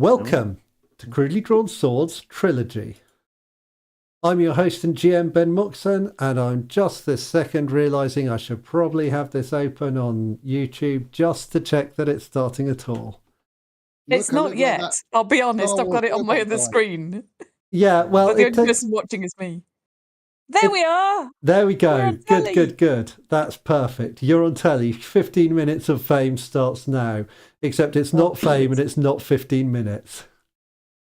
Welcome to Crudely Drawn Swords Trilogy. I'm your host and GM, Ben Muxon, and I'm just this second realising I should probably have this open on YouTube just to check that it's starting at all. It's not yet. I'll be honest, I've got it on my other screen. Yeah, well, but the only person watching is me. We are. There we go. Good. That's perfect. You're on telly. 15 minutes of fame starts now. Except it's not fame and it's not 15 minutes.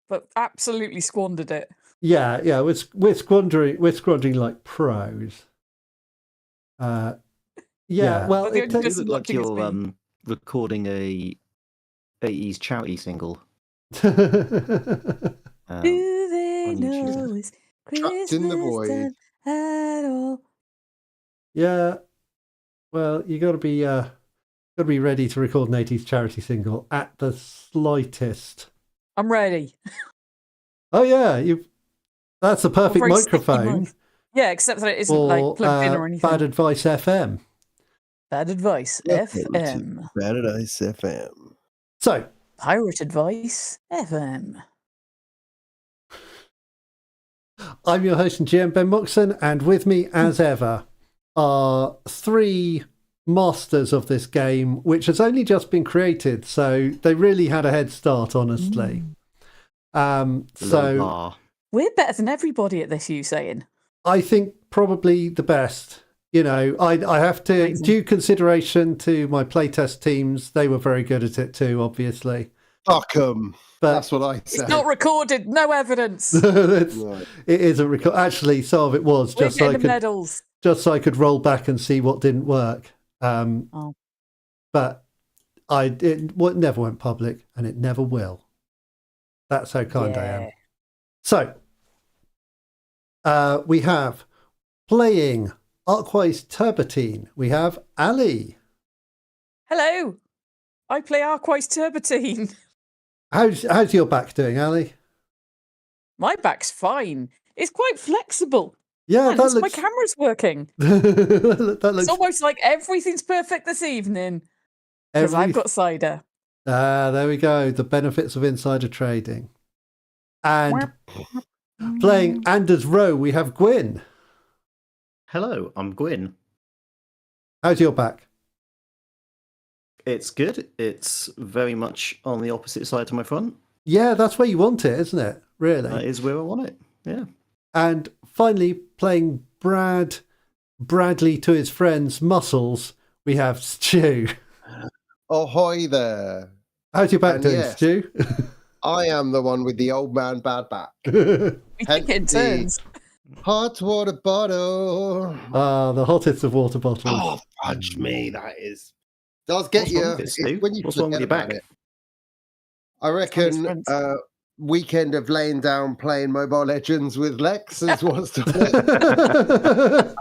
But absolutely squandered it. Yeah. We're squandering like pros. Well, it does look like you're recording a 80s charity single. Do they know it's Christmas in the void at all? Yeah. Well, you got to be ready to record an 80s charity single at the slightest. I'm ready. Oh yeah, that's a perfect microphone. Yeah, except that it isn't like plugged in or anything. Bad Advice FM. Bad Advice FM. Bad Advice FM. So, Pirate Advice FM. I'm your host and GM, Ben Muxon, and with me, as ever, are three masters of this game, which has only just been created, so they really had a head start, honestly. So we're better than everybody at this, you saying? I think probably the best. You know, I have to due consideration to my playtest teams. They were very good at it too, obviously. Fuck 'em. That's what I say. It's not recorded. No evidence. It isn't recorded. Actually, some of it was just so I could roll back and see what didn't work. But it never went public, and it never will. That's how kind I am. So, we have playing Arkwise Turbatine. We have Ali. Hello. I play Arkwise Turbatine. How's your back doing, Ali? My back's fine. It's quite flexible. Yeah, my camera's working. It's almost like everything's perfect this evening. Because I've got cider. There we go. The benefits of insider trading. And playing Anders Rowe, we have Gwyn. Hello, I'm Gwyn. How's your back? It's good. It's very much on the opposite side to my front. Yeah, that's where you want it, isn't it? Really? That is where I want it, yeah. And finally, playing Bradley to his friends, Muscles, we have Stu. Ahoy there. How's your back doing, Stu? I am the one with the old man bad back. We think it turns. Hot water bottle. The hottest of water bottles. Oh, fudge me, that does get you. When you What's wrong with your back? I reckon weekend of laying down playing Mobile Legends with Lex is what's to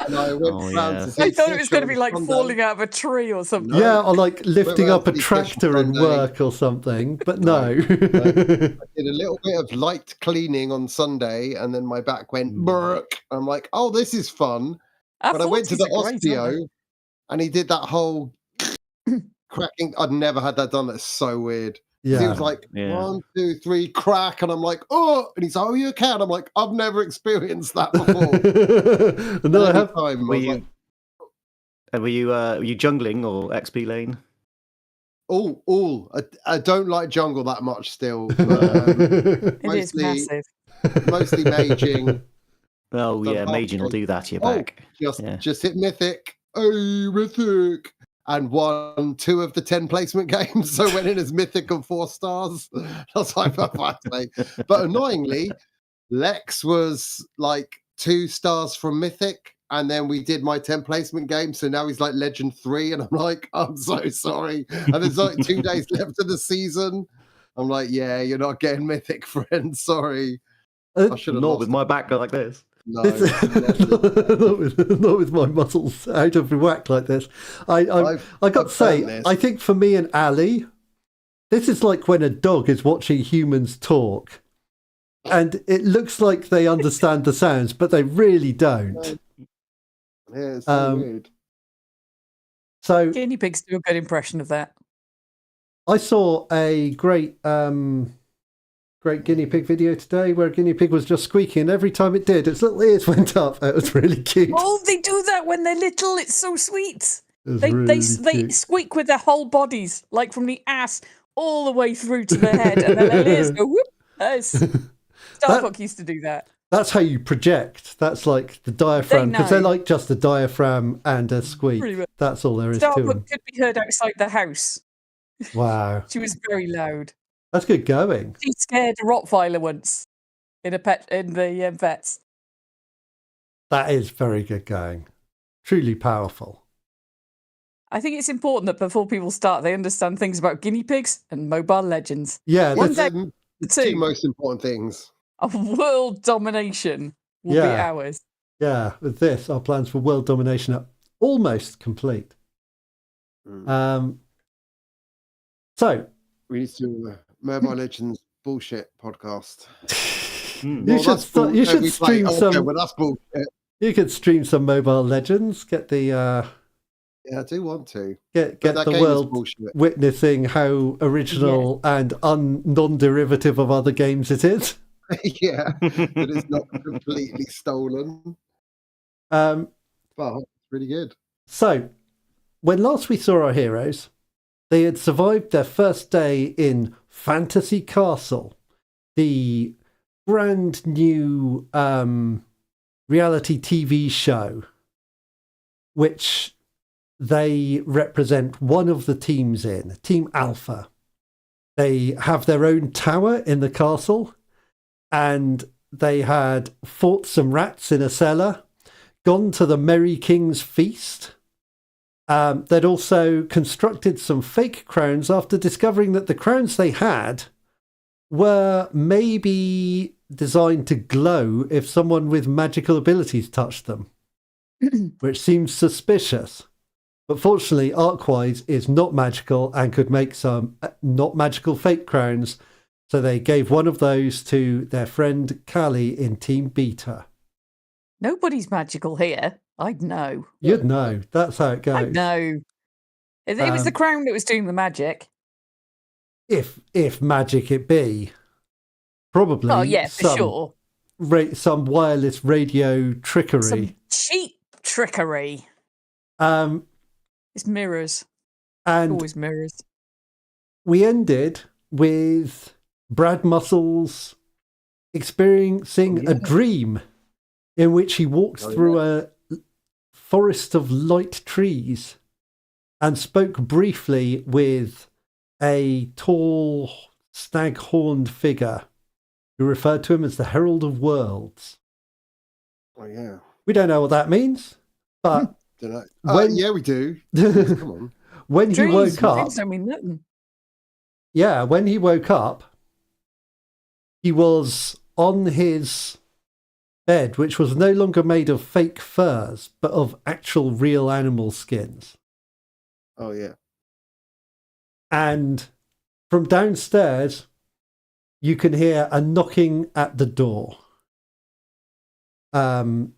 And I went round to I thought it was going to be like falling out of a tree or something. No. Yeah, or like lifting up a tractor in work or something, but no. I did a little bit of light cleaning on Sunday and then my back went burk. I'm like, oh, this is fun. But I went to the osteo and he did that whole cracking. I'd never had that done. That's so weird. Yeah. He was like, 1, 2, 3, crack. And I'm like, oh. And he's like, oh, you can? I'm like, I've never experienced that before. No, I have. Were you jungling or XP lane? All. I don't like jungle that much still. But, it is massive. Mostly maging. Oh, yeah, maging will do that to your back. Just hit Mythic. Oh, Mythic. And won 2 of the 10 placement games, so went in as Mythic of 4 stars. I was like, for fuck's sake. But annoyingly, Lex was like 2 stars from Mythic, and then we did my 10 placement game, so now he's like Legend 3, and I'm like, I'm so sorry. And there's like 2 days left of the season. I'm like, yeah, you're not getting Mythic, friend. Sorry. I should have not with my back like this. No, not with my muscles out of whack like this. I got to say, I think for me and Ali, this is like when a dog is watching humans talk, and it looks like they understand the sounds, but they really don't. Yeah, it's so weird. So guinea pigs do a good impression of that. I saw a great great guinea pig video today where a guinea pig was just squeaking, and every time it did, its little ears went up. It was really cute. Oh, they do that when they're little. It's so sweet. They squeak with their whole bodies, like from the ass all the way through to the head, and then their ears go whoop. Starbuck used to do that. That's how you project. That's like the diaphragm, because they're like just a diaphragm and a squeak. That's all there is to them. Starbuck could be heard outside the house. Wow. She was very loud. That's good going. She scared a Rottweiler once in the vets. That is very good going. Truly powerful. I think it's important that before people start, they understand things about guinea pigs and Mobile Legends. Yeah, that's the two most important things. World domination will be ours. Yeah, with this, our plans for world domination are almost complete. So we need to Mobile Legends bullshit podcast. You should stream some. Well, that's bullshit. You could stream some Mobile Legends. Get the. Yeah, I do want to get the world witnessing how original and non-derivative of other games it is. Yeah, that it's not completely stolen. But it's really good. So, when last we saw our heroes, they had survived their first day in Ffantasy Ccastle, the brand new reality TV show, which they represent one of the teams in, Team Alpha. They have their own tower in the castle, and they had fought some rats in a cellar, gone to the Merry King's feast. They'd also constructed some fake crowns after discovering that the crowns they had were maybe designed to glow if someone with magical abilities touched them, which seems suspicious. But fortunately, Arkwise is not magical and could make some not magical fake crowns, so they gave one of those to their friend Callie in Team Beta. Nobody's magical here. I'd know. You'd know. That's how it goes. I'd know. It was the crown that was doing the magic. If magic it be. Probably. Oh, yeah, for sure. Some wireless radio trickery. Some cheap trickery. It's mirrors. And always mirrors. We ended with Brad Muscles experiencing a dream in which he walks through a forest of light trees and spoke briefly with a tall, stag-horned figure who referred to him as the Herald of Worlds. Oh, yeah. We don't know what that means, but... yeah, we do. Come on. When he woke up... don't mean nothing. Yeah, when he woke up, he was on his bed, which was no longer made of fake furs, but of actual real animal skins. Oh, yeah. And from downstairs, you can hear a knocking at the door. And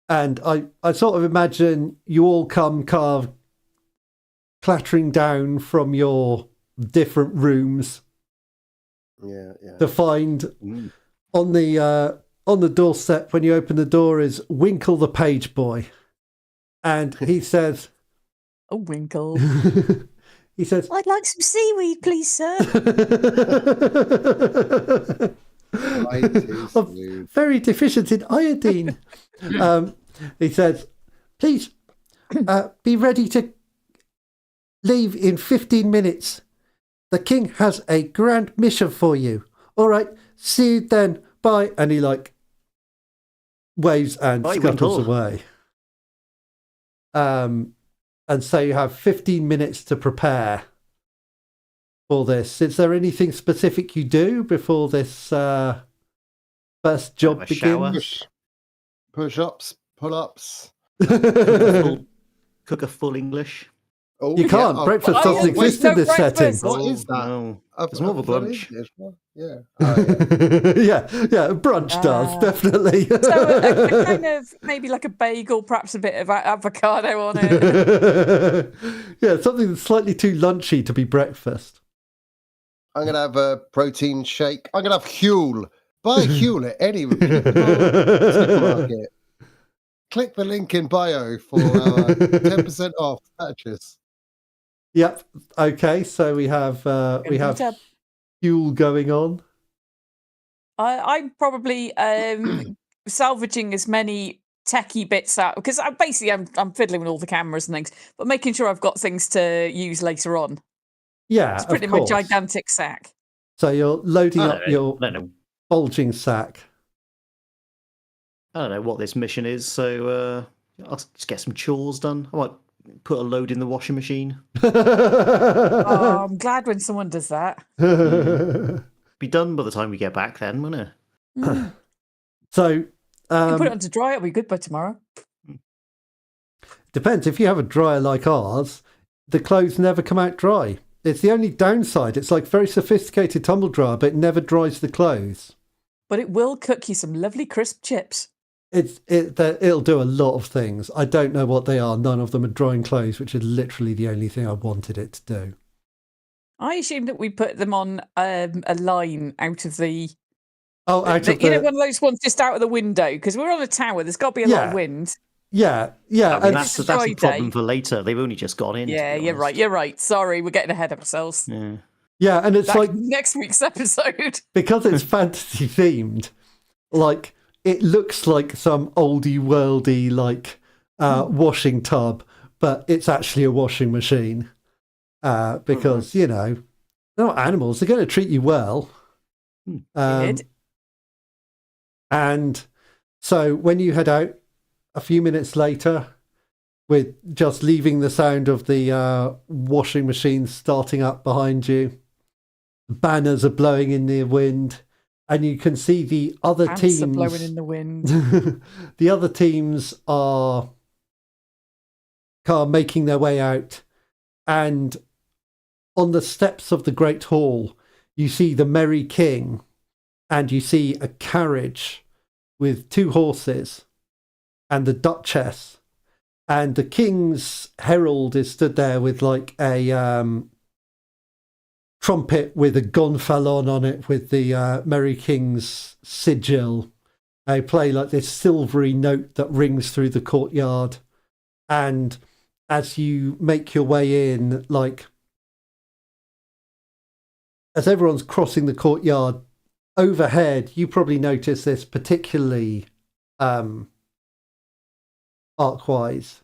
I sort of imagine you all come clattering down from your different rooms. Yeah. To find on the doorstep when you open the door is Winkle the page boy, and he says, "Oh, Winkle." He says, "I'd like some seaweed, please, sir." Very deficient in iodine. He says, "Please be ready to leave in 15 minutes. The king has a grand mission for you. All right, see you then. Bye." And he waves and scuttles away. And so you have 15 minutes to prepare for this. Is there anything specific you do before this first job begins? Push-ups, pull-ups. Cook a full English. Oh, you can't. Breakfast doesn't exist in this setting. What is that? No. It's more of a brunch. Yeah. Yeah. Brunch does, definitely. So a kind of, maybe like a bagel, perhaps a bit of avocado on it. Yeah, something that's slightly too lunchy to be breakfast. I'm going to have a protein shake. I'm going to have Huel. Buy Huel at any supermarket. Click the link in bio for 10% off purchase. Yep. Okay. So we have Huel going on. I'm probably salvaging as many techie bits out because I'm fiddling with all the cameras and things, but making sure I've got things to use later on. Yeah, it's pretty much gigantic sack. So you're loading up your bulging sack. I don't know what this mission is, so I'll just get some chores done. I might put a load in the washing machine. Oh, I'm glad when someone does that. Be done by the time we get back then, won't it? So you put it on to dry, it'll be good by tomorrow. Depends. If you have a dryer like ours, the clothes never come out dry. It's the only downside. It's like very sophisticated tumble dryer, but it never dries the clothes. But it will cook you some lovely crisp chips. It'll do a lot of things. I don't know what they are. None of them are drying clothes, which is literally the only thing I wanted it to do. I assumed that we put them on a line out of the... Oh, out of the... You know, one of those ones just out of the window, because we're on a tower. There's got to be a lot of wind. Yeah. I mean, that's a problem for later. They've only just got in. Yeah, you're right. Sorry, we're getting ahead of ourselves. Yeah, and it's like... next week's episode. Because it's fantasy themed, like, it looks like some oldie worldy, like, washing tub, but it's actually a washing machine. Because, you know, they're not animals. They're going to treat you well. And so when you head out a few minutes later, with just leaving the sound of the washing machine starting up behind you, banners are blowing in the wind, and you can see the other teams are blowing in the wind. The other teams are making their way out, and on the steps of the Great Hall, you see the Merry King, and you see a carriage with 2 horses, and the Duchess, and the King's herald is stood there with like a trumpet with a gonfalon on it with the Merry King's sigil. They play like this silvery note that rings through the courtyard, and as you make your way in, like, as everyone's crossing the courtyard, overhead, you probably notice this particularly arc-wise,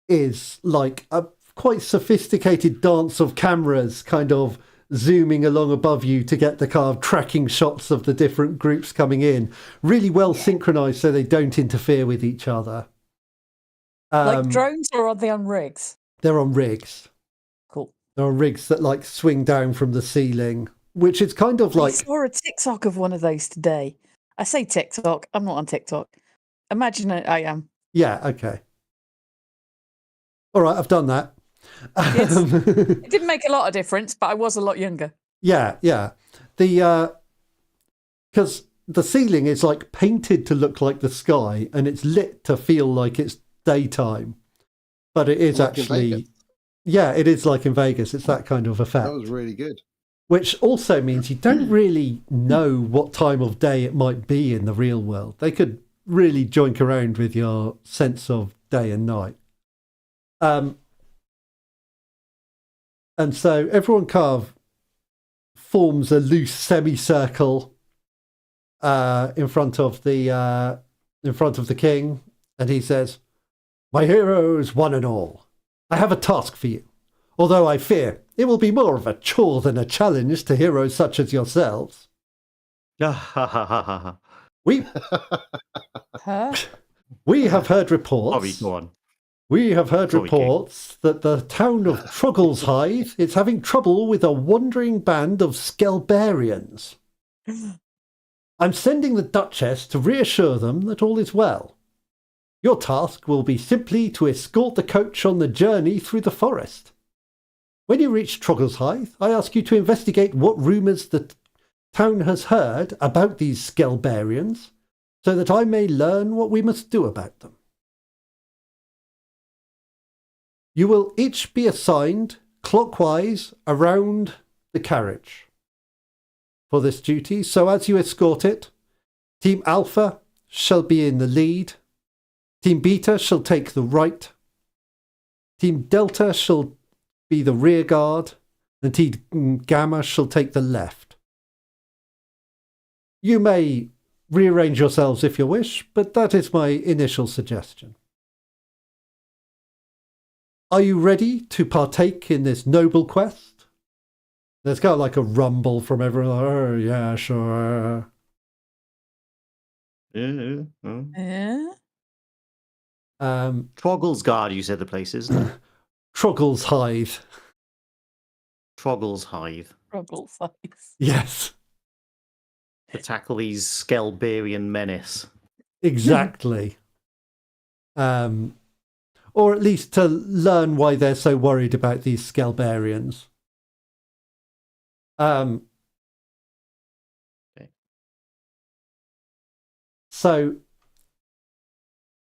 is like a quite sophisticated dance of cameras kind of zooming along above you to get the kind of tracking shots of the different groups coming in. Really well synchronized so they don't interfere with each other. Like drones, or are they on rigs? They're on rigs. Cool. They're on rigs that like swing down from the ceiling, which is kind of like... I saw a TikTok of one of those today. I say TikTok, I'm not on TikTok. Imagine I am. Yeah, okay. All right, I've done that. It didn't make a lot of difference, but I was a lot younger. Yeah. Because the ceiling is like painted to look like the sky, and it's lit to feel like it's daytime. But it is like actually... Yeah, it is like in Vegas. It's that kind of effect. That was really good. Which also means you don't really know what time of day it might be in the real world. They could really joink around with your sense of day and night. And so everyone kind of forms a loose semicircle in front of the king, and he says, "My heroes, one and all, I have a task for you. Although I fear it will be more of a chore than a challenge to heroes such as yourselves. We have heard reports. Go on. We have heard reports that the town of Troggleshithe is having trouble with a wandering band of Skelbarians. I'm sending the Duchess to reassure them that all is well. Your task will be simply to escort the coach on the journey through the forest. When you reach Troggleshithe, I ask you to investigate what rumours the town has heard about these Skelbarians, so that I may learn what we must do about them. You will each be assigned clockwise around the carriage. for this duty. So as you escort it, Team Alpha shall be in the lead. Team Beta shall take the right. Team Delta shall be the rear guard. And Team Gamma shall take the left. You may rearrange yourselves if you wish, but that is my initial suggestion. Are you ready to partake in this noble quest? There's kind of like a rumble from everyone. Oh, yeah, sure. Yeah. Yeah. Guard, you said the place, isn't it? Troggle's Hive. Troggle's Hive. Struggle size. Yes, To tackle these Skelberian menace. exactly. Or at least to learn why they're so worried about these Skelberians. Okay. So,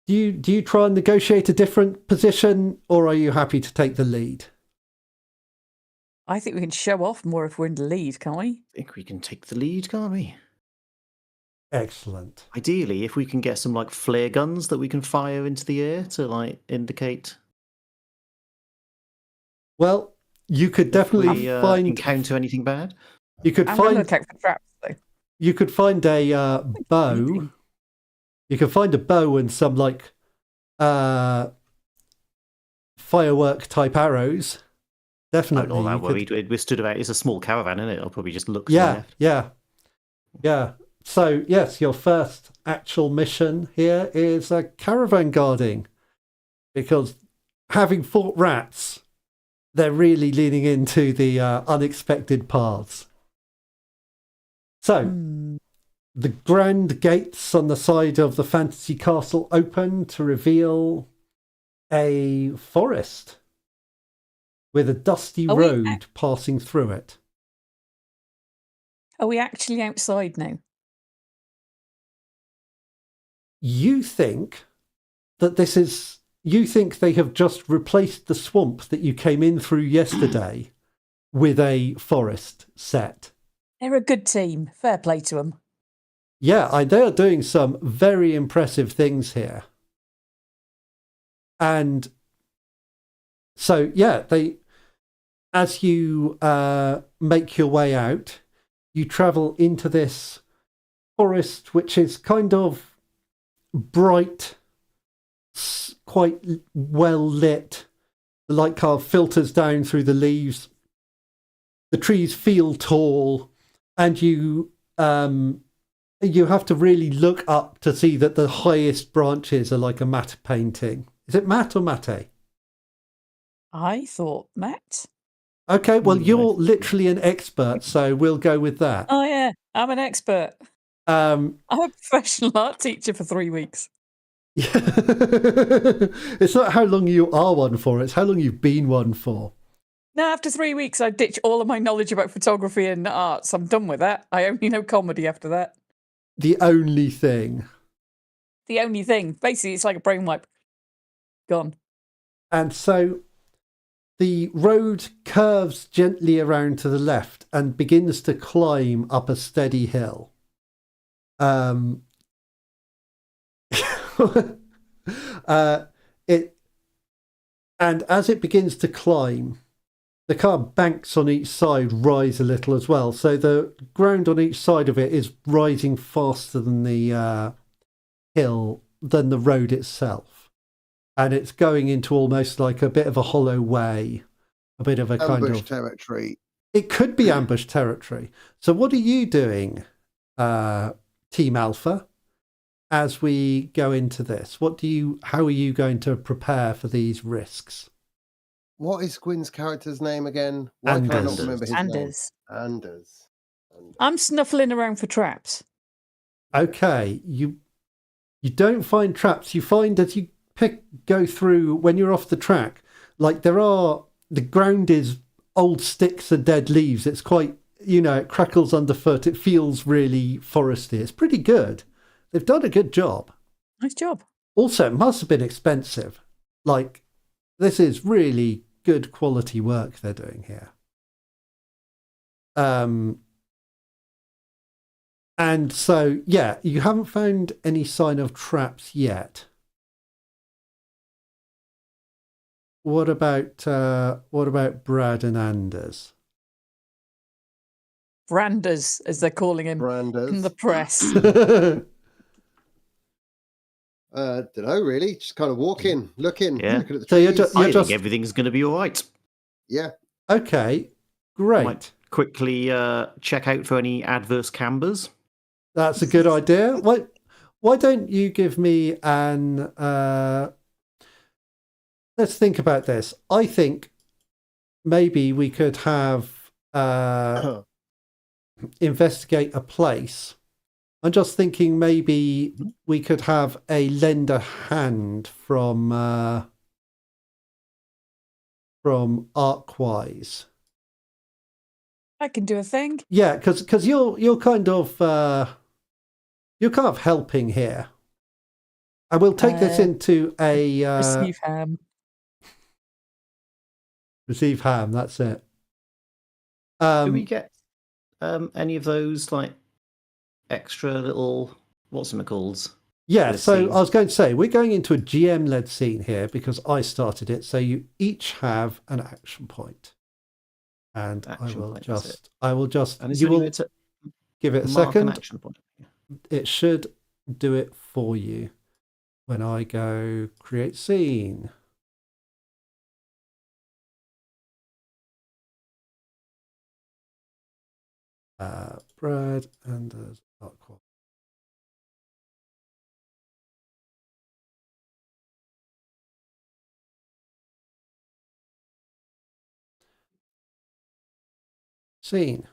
do you try and negotiate a different position, or are you happy to take the lead? I think we can show off more if we're in the lead, can't we? I think we can take the lead, can't we? Excellent. Ideally, if we can get some like flare guns that we can fire into the air to like indicate. Well, you could definitely find encounter anything bad. You could I'm going to find look out for traps, though. you could find a bow. You could find a bow and some like firework type arrows. Definitely. I'm not that worried. We're stood about. It's a small caravan, isn't it? I'll probably just look. Yeah. So yes, your first actual mission here is caravan guarding, because having fought rats, they're really leaning into the unexpected paths. So the grand gates on the side of the Fantasy Castle open to reveal a forest with a dusty road passing through it. Are we actually outside now? You think they have just replaced the swamp that you came in through yesterday with a forest set. They're a good team. Fair play to them. Yeah, they are doing some very impressive things here. And so, yeah, as you make your way out, you travel into this forest, which is kind of bright, quite well lit. The light kind of filters down through the leaves. The trees feel tall, and you have to really look up to see that the highest branches are like a matte painting. Is it matte or mate? I thought Matt. Okay, well, you're literally an expert, so we'll go with that. Oh, yeah. I'm an expert. I'm a professional art teacher for 3 weeks. It's not how long you are one for, it's how long you've been one for. No, after 3 weeks, I ditch all of my knowledge about photography and arts. I'm done with that. I only know comedy after that. The only thing. Basically, it's like a brain wipe. Gone. And so the road curves gently around to the left and begins to climb up a steady hill. And as it begins to climb, the car banks on each side rise a little as well. So the ground on each side of it is rising faster than the hill, than the road itself. And it's going into almost like a bit of a hollow way, a bit of a kind of... ambush territory. It could be ambush territory. So what are you doing, Team Alpha, as we go into this? How are you going to prepare for these risks? What is Gwyn's character's name again? Why can I not remember his name? Anders. I'm snuffling around for traps. Okay, you don't find traps. You find as you go through, when you're off the track, like the ground is old sticks and dead leaves. It's quite, it crackles underfoot. It feels really foresty. It's pretty good. They've done a good job. Nice job. Also, it must have been expensive. Like, this is really good quality work they're doing here. And so, yeah, you haven't found any sign of traps yet. What about Brad and Anders? Branders, as they're calling him in the press. Don't know, really. Just kind of walking, looking at the So trees. I think everything's going to be all right. Yeah. Okay, great. Might quickly check out for any adverse cambers. That's a good idea. Why don't you give me an... let's think about this. I think maybe we could have investigate a place. I'm just thinking maybe we could have a lend a hand from Arkwise. I can do a thing. Yeah, because you're kind of helping here, and we'll take this into a receive ham. Receive ham. That's it. Do we get any of those like extra little what's it called? Yeah. So scene? I was going to say we're going into a GM-led scene here because I started it. So you each have an action point, and I will just And you will give it a second. Action point. It should do it for you when I go create scene. Brad and Arkwise. Scene.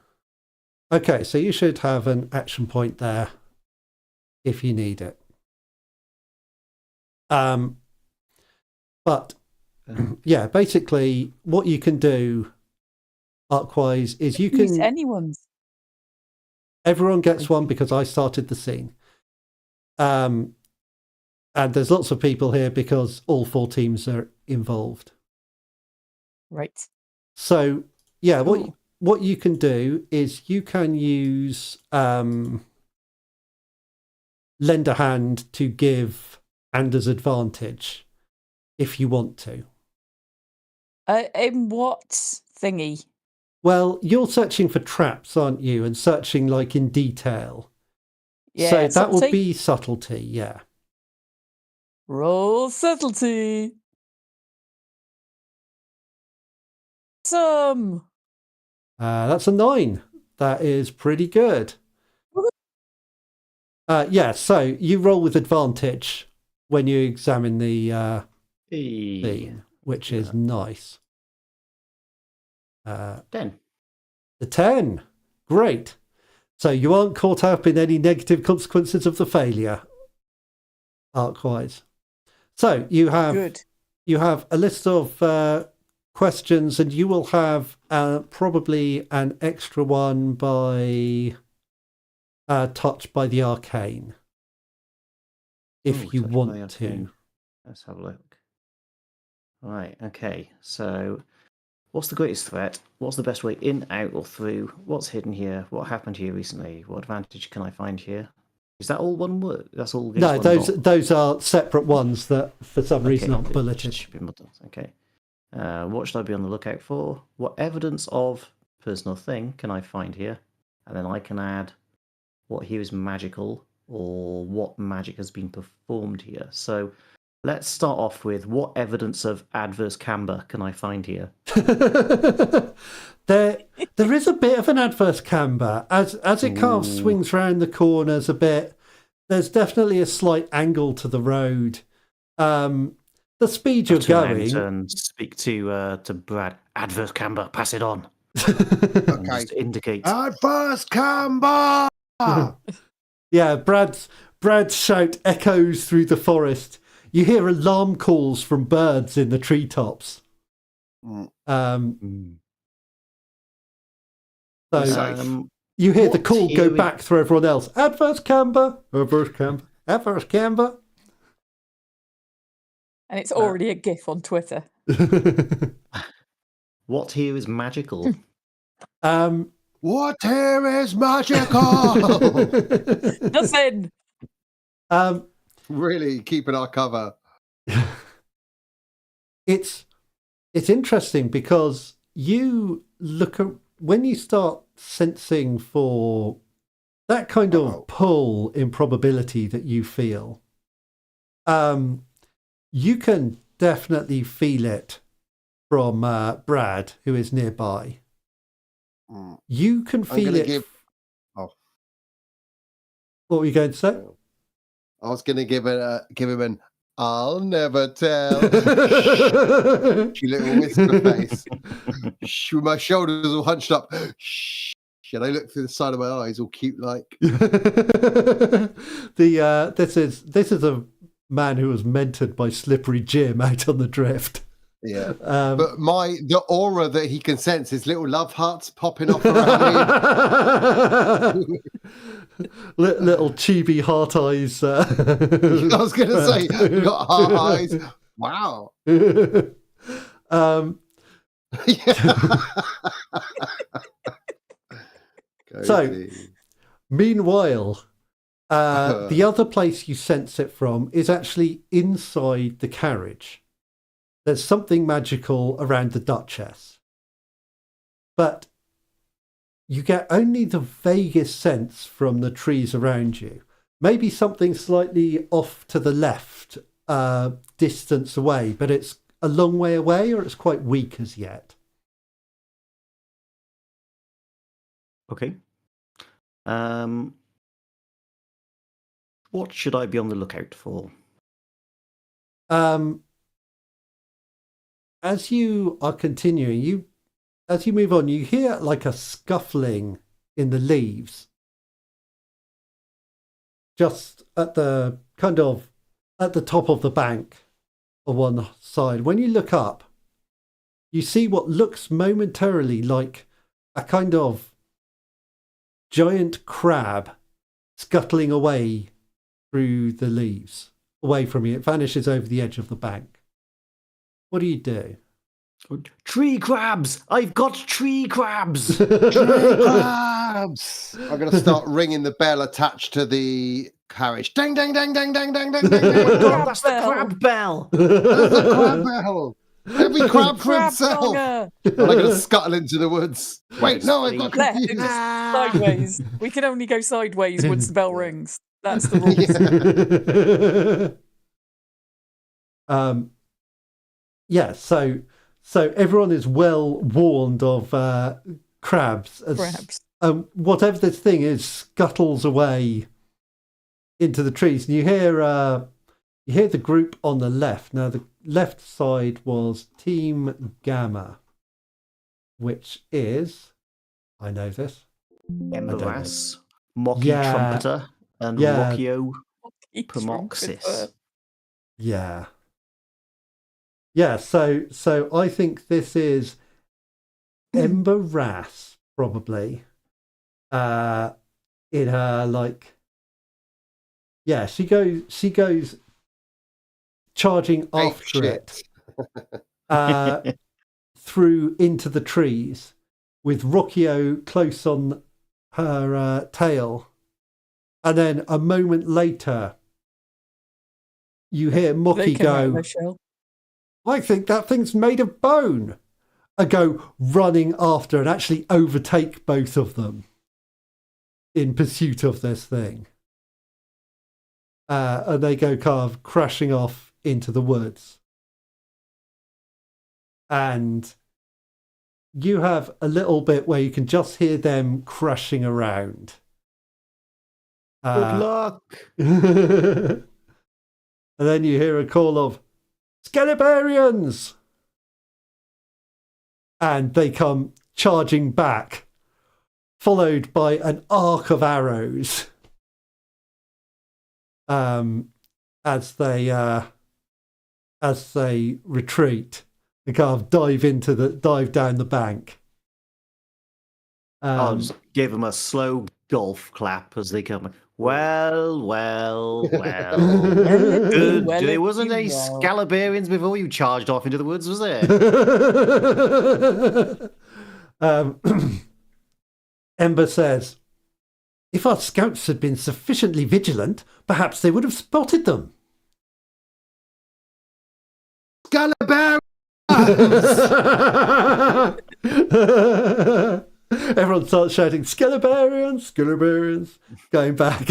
Okay, so you should have an action point there if you need it. But yeah, basically what you can do, Arkwise, is you can... anyone's. Everyone gets one because I started the scene. And there's lots of people here because all 4 teams are involved. Right. So, yeah, what you can do is you can use lend a hand to give Anders advantage if you want to. In what thingy? Well, you're searching for traps, aren't you? And searching like in detail. Yeah, so that subtlety? would be subtlety, yeah. Roll subtlety. That's a 9. That is pretty good. Yeah, so you roll with advantage when you examine the scene, which is nice. 10. The 10. Great. So you aren't caught up in any negative consequences of the failure, Arkwise. So you have a list of questions, and you will have probably an extra one by touched by the arcane, if you want to. Let's have a look. Right. Okay. So, what's the greatest threat? What's the best way in, out, or through? What's hidden here? What happened here recently? What advantage can I find here? Is that all one word? That's all. No, those are separate ones that, for some reason, aren't bulleted. Okay. What should I be on the lookout for? What evidence of personal thing can I find here? And then I can add what here is magical or what magic has been performed here. So let's start off with what evidence of adverse camber can I find here? There is a bit of an adverse camber as it kind of swings round the corners a bit. There's definitely a slight angle to the road. The speed you're going. And speak to Brad. Adverse camber. Pass it on. Okay. Just indicate. Adverse camber. Yeah, Brad's shout echoes through the forest. You hear alarm calls from birds in the treetops. So you hear the call go back through everyone else. Adverse camber. Adverse camber. Adverse camber. And it's already a GIF on Twitter. What here is magical? Water is magical. Nothing. Really keeping our cover. It's interesting because you look at when you start sensing for that kind of pull in probability that you feel. You can definitely feel it from Brad, who is nearby. You can feel it. What were you going to say? I was going to give him an I'll never tell. She little whisper face. With my shoulders all hunched up. Shh. And I look through the side of my eyes, all cute like. This is a man who was mentored by Slippery Jim out on the drift. Yeah, but the aura that he can sense is little love hearts popping off around me. Little chibi heart eyes. I was going to say, you got heart eyes. Wow. So, meanwhile, the other place you sense it from is actually inside the carriage. There's something magical around the Duchess. But you get only the vaguest sense from the trees around you. Maybe something slightly off to the left, distance away, but it's a long way away or it's quite weak as yet. Okay. What should I be on the lookout for? As you are continuing, as you move on, you hear like a scuffling in the leaves. Just at the at the top of the bank on one side. When you look up, you see what looks momentarily like a kind of giant crab scuttling away through the leaves, away from you. It vanishes over the edge of the bank. What do you do? Tree crabs! I've got tree crabs! Tree crabs! I'm going to start ringing the bell attached to the carriage. Ding, ding, ding, ding, ding, ding, ding, ding, ding. That's the crab bell! That's the crab bell! Every crab for himself! And I'm going to scuttle into the woods. Wait, no, I've got confused. Sideways. We can only go sideways once the bell rings. That's the rules. Yeah, so everyone is well warned of crabs. Whatever this thing is scuttles away into the trees, and you hear the group on the left. Now the left side was Team Gamma, which is, I know this, Emberass, Mocky Trumpeter, and Rockio Pomoxis. Yeah. Yeah, so I think this is Emberass, probably. In her she goes charging after it through into the trees with Rockio close on her tail. And then a moment later you hear Mocky go, I think that thing's made of bone. And go running after and actually overtake both of them in pursuit of this thing. And they go kind of crashing off into the woods. And you have a little bit where you can just hear them crashing around. Good luck. And then you hear a call of, Skelebarians! And they come charging back, followed by an arc of arrows as they retreat and kind of dive down the bank. I'll just give them a slow golf clap as they come. Well. Good. There wasn't any Scalabarians before you charged off into the woods, was there? Ember says, if our scouts had been sufficiently vigilant, perhaps they would have spotted them. Scalabarians! Everyone starts shouting, Scalabarians, Scalabarians, going back.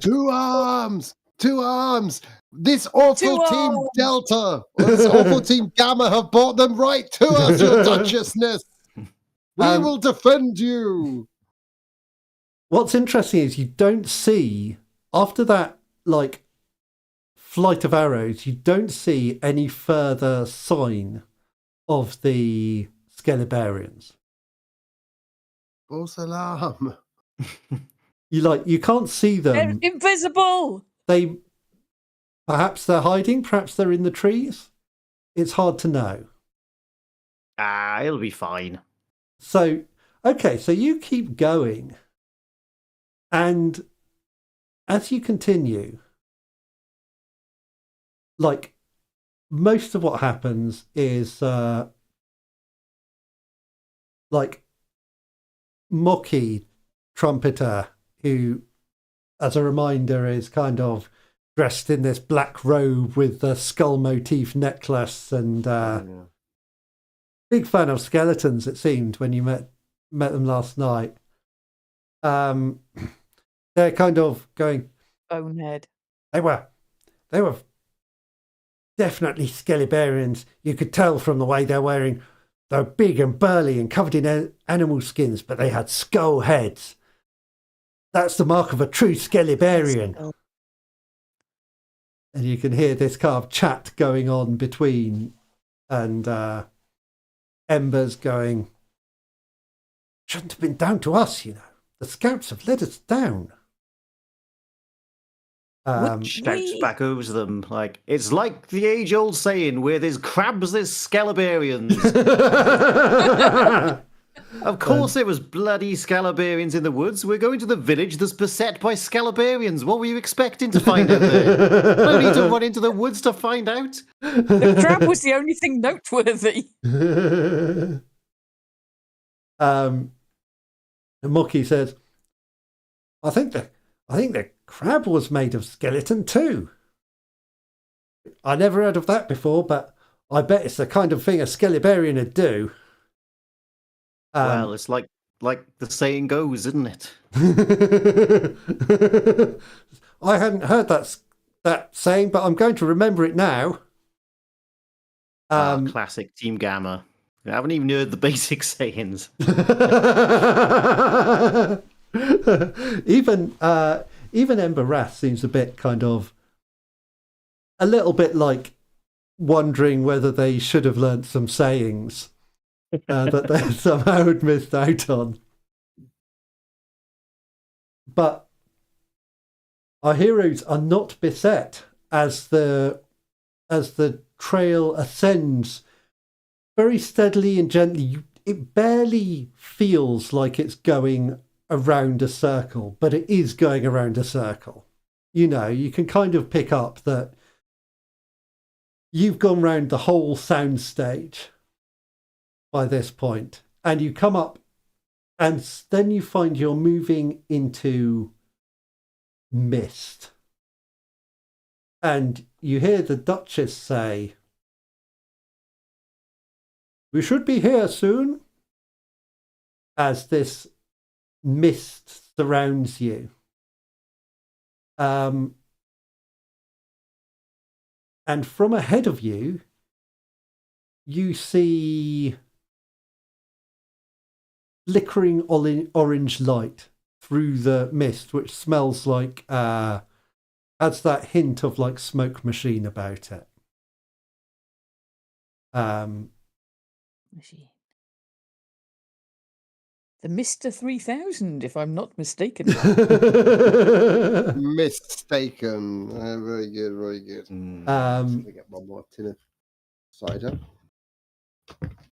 2 arms! 2 arms! This awful Team Delta, or this awful Team Gamma have brought them right to us, your Duchessness! We will defend you! What's interesting is you don't see, after that, like, flight of arrows, you don't see any further sign of the Scalabarians. False alarm. You can't see them. They're invisible. Perhaps they're hiding, perhaps they're in the trees. It's hard to know. It'll be fine. So, okay, so you keep going. And as you continue, like, most of what happens is, like, Mocky, trumpeter, who, as a reminder, is kind of dressed in this black robe with the skull motif necklace and big fan of skeletons, it seemed, when you met them last night. They're kind of going, Bonehead. They were definitely Scalabarians. You could tell from the way they're wearing. They're big and burly and covered in animal skins, but they had skull heads. That's the mark of a true Scalabarian. And you can hear this kind of chat going on between, and Ember's going, shouldn't have been down to us, you know. The scouts have let us down. Shouts back over to them, like, it's like the age-old saying, where there's crabs, there's Scalabarians. Of course there was bloody Scalabarians in the woods. We're going to the village that's beset by Scalabarians. What were you expecting to find out there? No need to run into the woods to find out. The crab was the only thing noteworthy. Mocky says, I think the crab was made of skeleton too. I never heard of that before, but I bet it's the kind of thing a Scalabarian would do. Well, it's like the saying goes, isn't it? I hadn't heard that saying, but I'm going to remember it now. Classic Team Gamma. I haven't even heard the basic sayings. Even Ember Wrath seems a bit kind of a little bit like wondering whether they should have learnt some sayings that they somehow had missed out on. But our heroes are not beset as the trail ascends very steadily and gently. It barely feels like it's going around a circle, but it is going around a circle. You know, you can kind of pick up that you've gone round the whole soundstage by this point, and you come up, and then you find you're moving into mist. And you hear the Duchess say, "We should be here soon," as this mist surrounds you. And from ahead of you, you see flickering orange light through the mist, which smells like, has that hint of like smoke machine about it. Machine. The Mr. 3000, if I'm not mistaken. Mistaken. Very good, very good. Let me get one more tin of cider.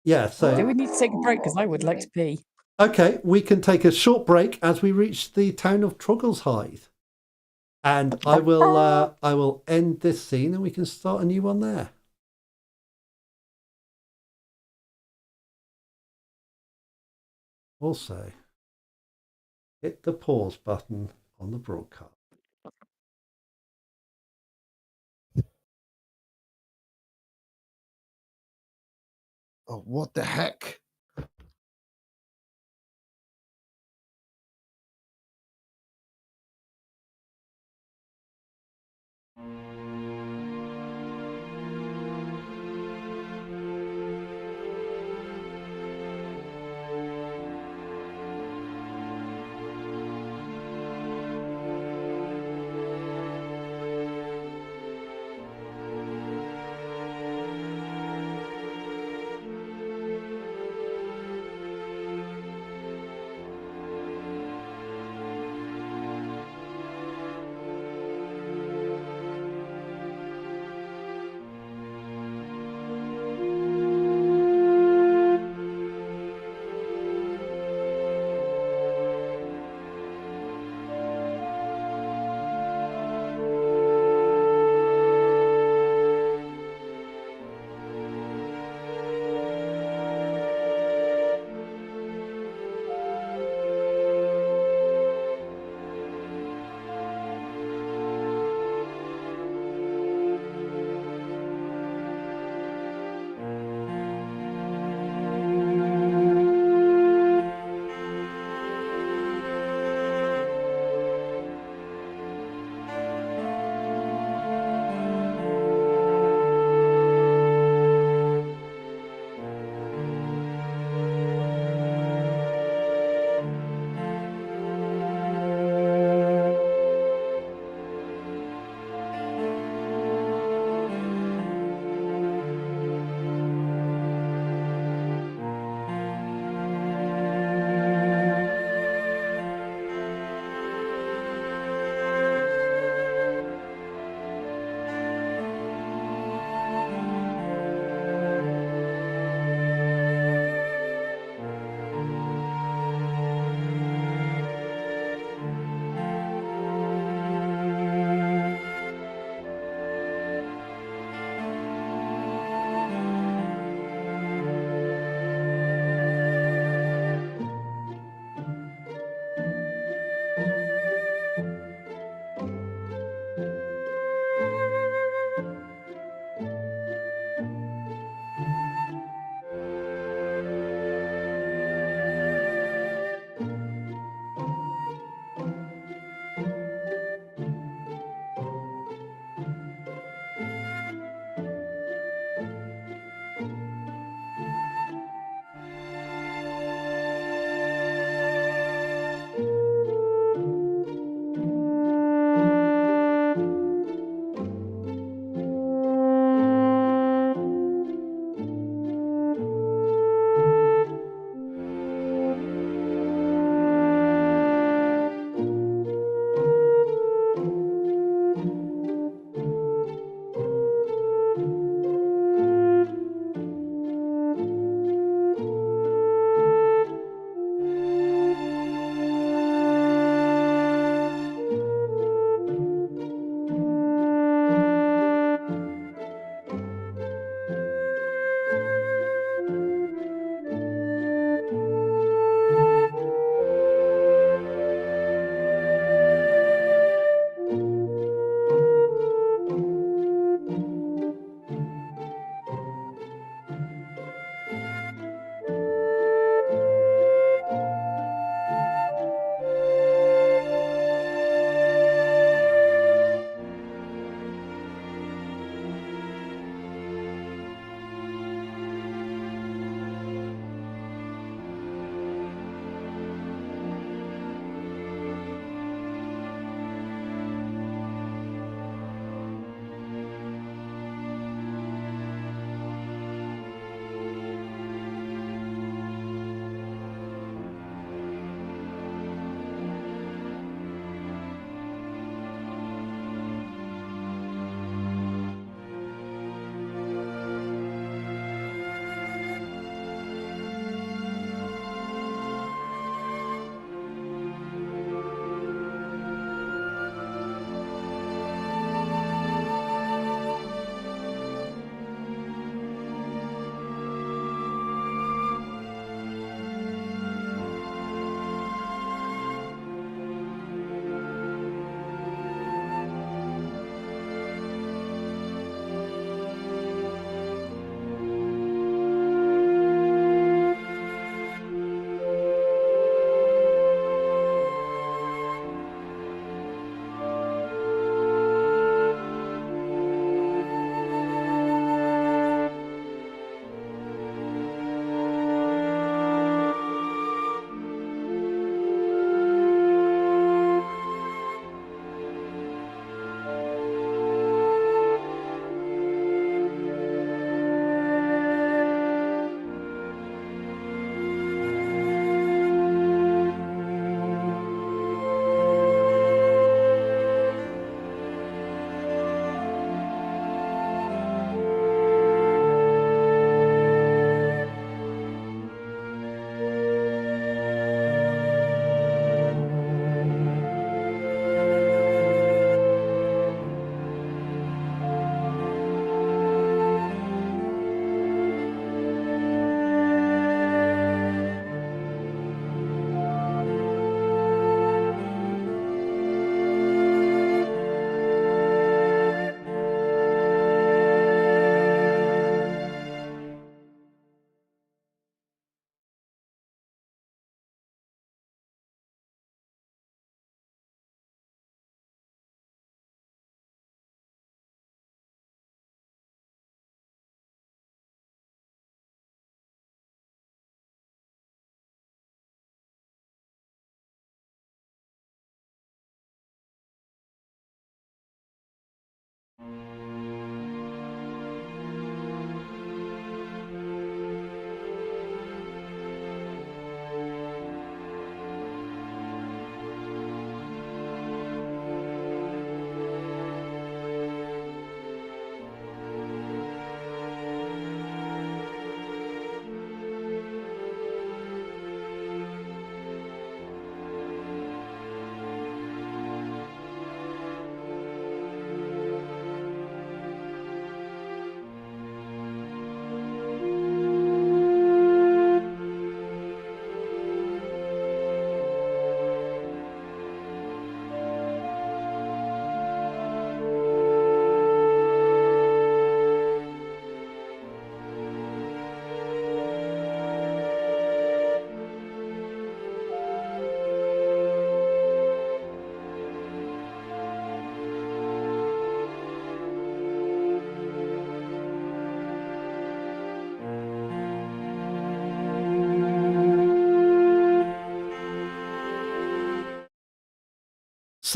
Yeah, so... Do we need to take a break? Because I would like to pee. Okay, we can take a short break as we reach the town of Troggleshythe. And I will end this scene and we can start a new one there. Also, hit the pause button on the broadcast. Oh, what the heck?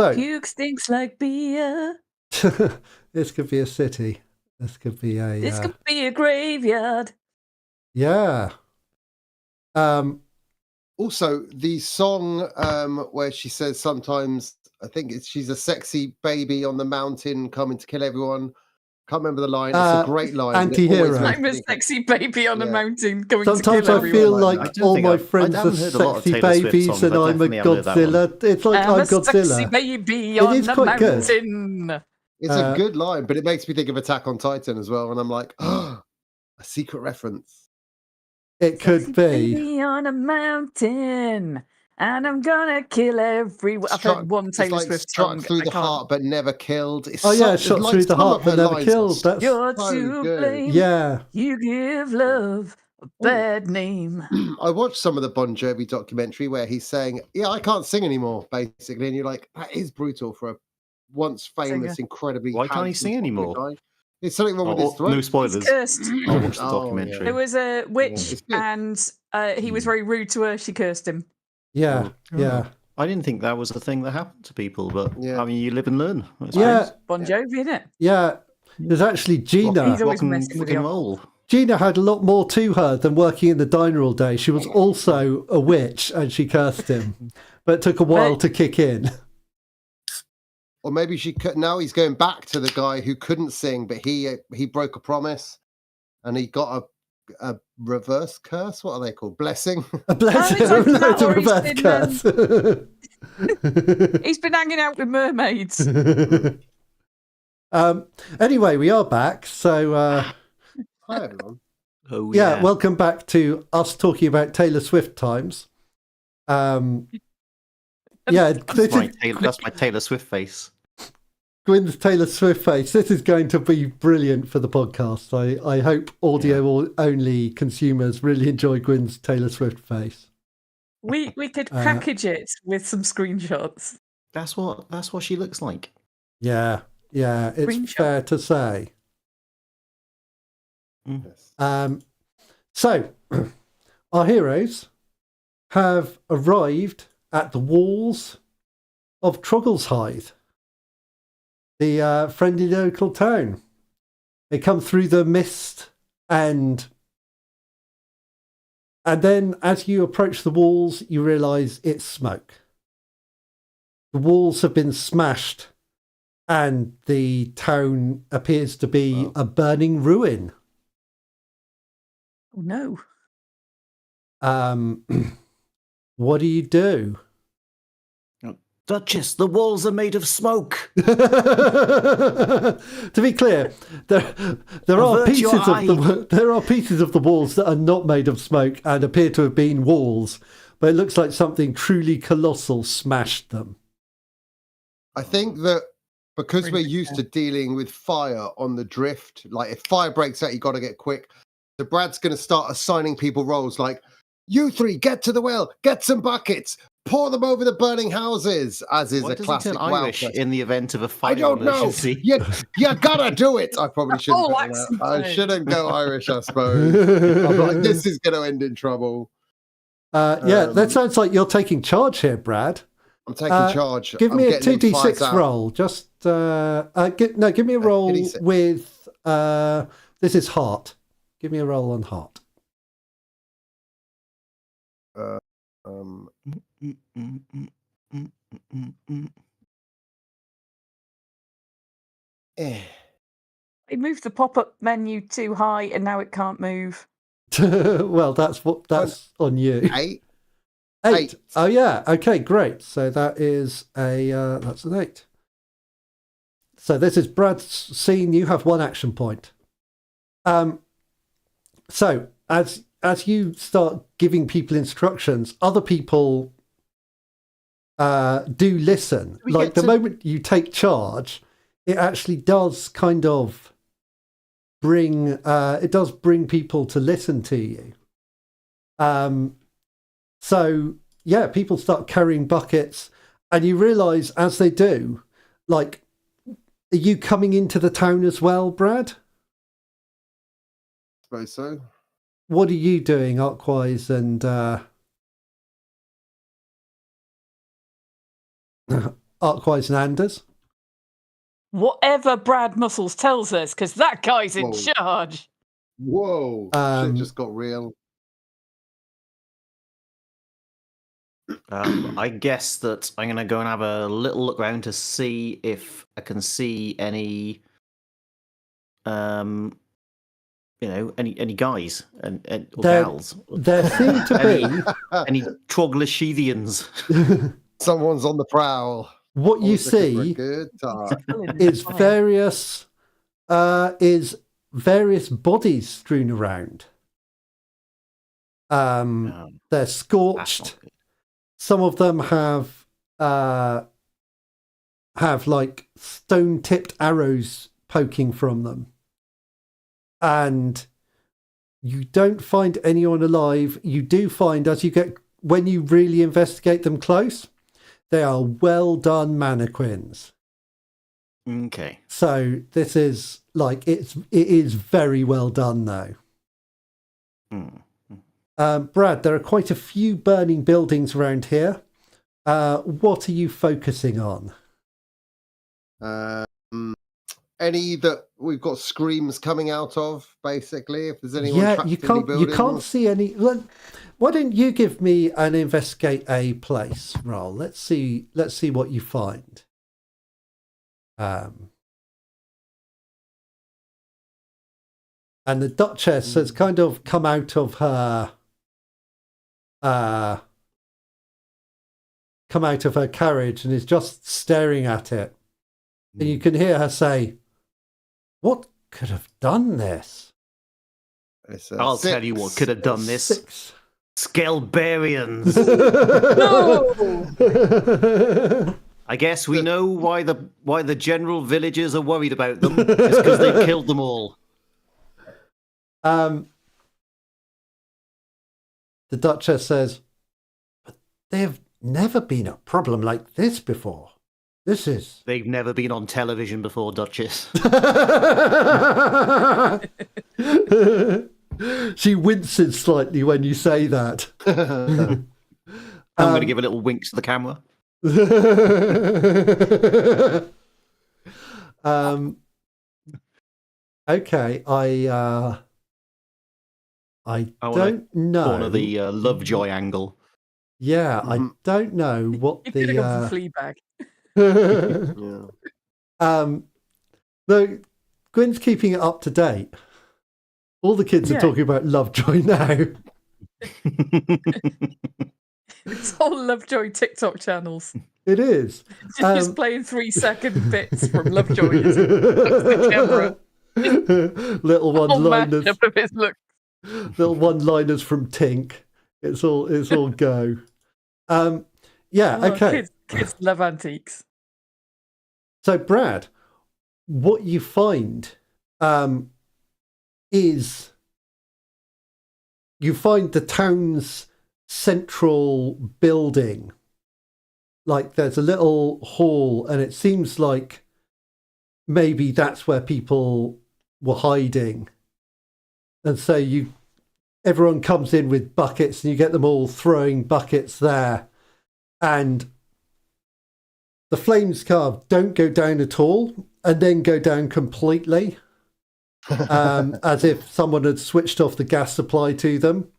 So Puke stinks like beer. this could be a city. This could be a. This could be a graveyard. Yeah. Also, the song where she says sometimes, I think she's a sexy baby on the mountain coming to kill everyone. Can't remember the line. It's a great line. Anti-hero. I'm a sexy baby on a mountain going Sometimes to kill I everyone. feel like all my friends are sexy babies and I'm a Godzilla. It's like I'm Godzilla. Sexy baby on the mountain. Good. It's a good line, but it makes me think of Attack on Titan as well. And I'm like, oh, a secret reference. It could be. Baby on a mountain, and I'm gonna kill everyone. I've heard one Taylor Swift struck song. Through the heart, but never killed. It's shot through the heart, but never killed. That's You're to blame. Yeah. You give love a bad name. I watched some of the Bon Jovi documentary where he's saying, "Yeah, I can't sing anymore," basically, and you're like, that is brutal for a once famous, incredibly. Why can't he sing anymore? Guy. It's something wrong with his throat. No spoilers. He's cursed. I'll watch the documentary. There was a witch, and he was very rude to her. She cursed him. Yeah, yeah. I didn't think that was a thing that happened to people, but I mean, you live and learn. Bon Jovi, innit? Yeah. There's actually Gina. He's always messing with you. Gina had a lot more to her than working in the diner all day. She was also a witch, and she cursed him, but it took a while to kick in. Or maybe she could. Now he's going back to the guy who couldn't sing, but he broke a promise, and he got a reverse curse. What are they called? Blessing. A blessing. It's a reverse curse. He's been hanging out with mermaids. Anyway, we are back. So, hi everyone. Oh yeah, welcome back to us talking about Taylor Swift times. Yeah, that's my Taylor Swift face. Gwyn's Taylor Swift face. This is going to be brilliant for the podcast. I hope audio only consumers really enjoy Gwyn's Taylor Swift face. We could package it with some screenshots. That's what she looks like. Yeah, it's fair to say. So, our heroes have arrived at the walls of Troggleshide, the friendly local town. They come through the mist, and then as you approach the walls, you realise it's smoke. The walls have been smashed, and the town appears to be a burning ruin. Oh no. What do you do? Duchess, the walls are made of smoke. To be clear, there are pieces of the walls that are not made of smoke and appear to have been walls, but it looks like something truly colossal smashed them. I think that because we're used to dealing with fire on the drift, like if fire breaks out, you got to get quick. So Brad's going to start assigning people roles like, you three, get to the well, get some buckets, pour them over the burning houses, as is a classic Irish in the event of a fire. I don't know. You gotta do it. I probably shouldn't. I shouldn't go Irish, I suppose. I'm like, this is going to end in trouble. That sounds like you're taking charge here, Brad. I'm taking charge. Give me a 2d6 roll. Just give me a roll with this is heart. Give me a roll on heart. It moved the pop-up menu too high, and now it can't move. Well, that's on you. 8. Oh yeah. Okay, great. So that is that's an 8. So this is Brad's scene. You have 1 action point. So as you start giving people instructions, other people do listen. Like the moment you take charge, it actually does kind of bring people to listen to you. So yeah, people start carrying buckets, and you realise as they do, like, are you coming into the town as well, Brad? I suppose so. What are you doing, Arkwise and Arkwise and Anders. Whatever Brad Muscles tells us, because that guy's in charge. Whoa. Shit just got real. I guess that I'm going to go and have a little look around to see if I can see any, any guys or gals. There seem to be any Troglodyteans. Someone's on the prowl. What you see is various bodies strewn around. They're scorched. Some of them have like stone-tipped arrows poking from them. And you don't find anyone alive. You do find, when you really investigate them close, they are well done mannequins. Okay. So this is it is very well done though. Brad, there are quite a few burning buildings around here. What are you focusing on? Any that we've got screams coming out of, basically, if there's anyone trapped you in any buildings? You can't see any. Why don't you give me an investigate a place roll? Let's see what you find. And the Duchess has kind of come out of her carriage and is just staring at it. And you can hear her say, "What could have done this?" I'll tell you what could have done this. 6. Scalebarians. No! I guess we know why the general villagers are worried about them. It's because they've killed them all. The Duchess says, "But they've never been a problem like this before. They've never been on television before, Duchess." She winces slightly when you say that. I'm going to give a little wink to the camera. Okay, I don't know. Corner the Lovejoy angle. Yeah, I don't know what You the could have gone for Fleabag. Though Gwen's keeping it up to date. All the kids are talking about Lovejoy now. It's all Lovejoy TikTok channels. It is. Just playing 3-second bits from Lovejoy as he looks at the camera. Little one-liners. Little one-liners from Tink. It's all go. Okay. Kids love antiques. So, Brad, what you find is you find the town's central building. Like there's a little hall, and it seems like maybe that's where people were hiding. And so everyone comes in with buckets, and you get them all throwing buckets there. And the flames carved don't go down at all, and then go down completely, as if someone had switched off the gas supply to them.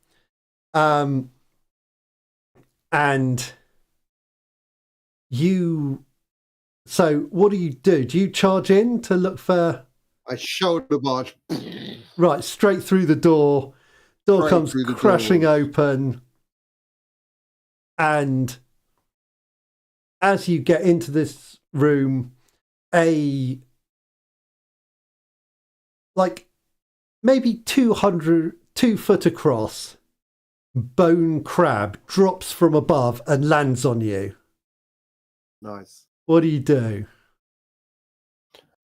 And so what do? Do you charge in to look for? I shoulder barge. Right, straight through the door. Door comes crashing open. And as you get into this room, maybe 2 foot across bone crab drops from above and lands on you. Nice. What do you do?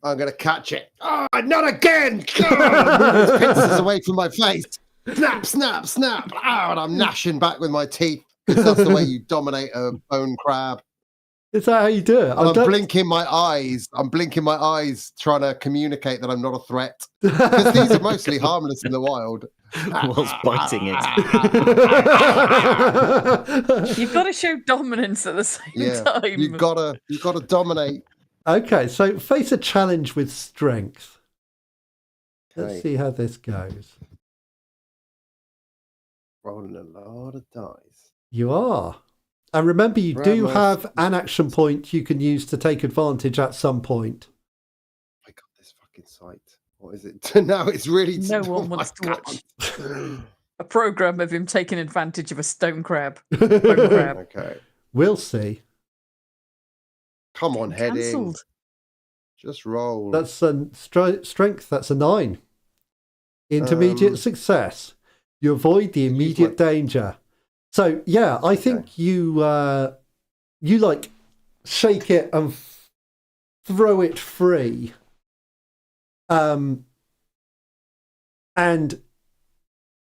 I'm going to catch it. Oh, not again! Oh, its pincers away from my face. Snap, snap, snap. Oh, and I'm gnashing back with my teeth, because that's the way you dominate a bone crab. Is that how you do it? I'm blinking my eyes. I'm blinking my eyes, trying to communicate that I'm not a threat. Because these are mostly harmless in the wild. Whilst biting it. You've got to show dominance at the same time. You've got to dominate. Okay, so face a challenge with strength. Let's see how this goes. Rolling a lot of dice. You are. And remember, you do have an action point you can use to take advantage at some point. I got this fucking site. What is it? Now it's really... No one wants to watch a program of him taking advantage of a stone crab. Okay. We'll see. Come on, heading. Just roll. That's a strength. That's a 9. Intermediate success. You avoid the immediate danger. So yeah, I think you like shake it and throw it free, and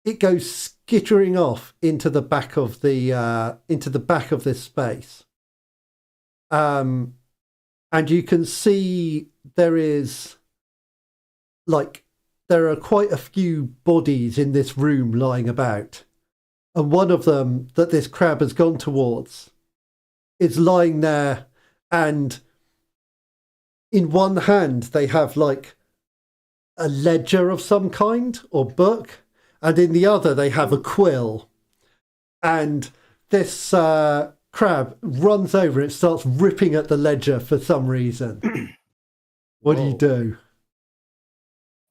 it goes skittering off into the back of this space. And you can see there are quite a few bodies in this room lying about. And one of them that this crab has gone towards is lying there, and in one hand they have like a ledger of some kind or book, and in the other they have a quill. And this crab runs over and starts ripping at the ledger for some reason. What do you do?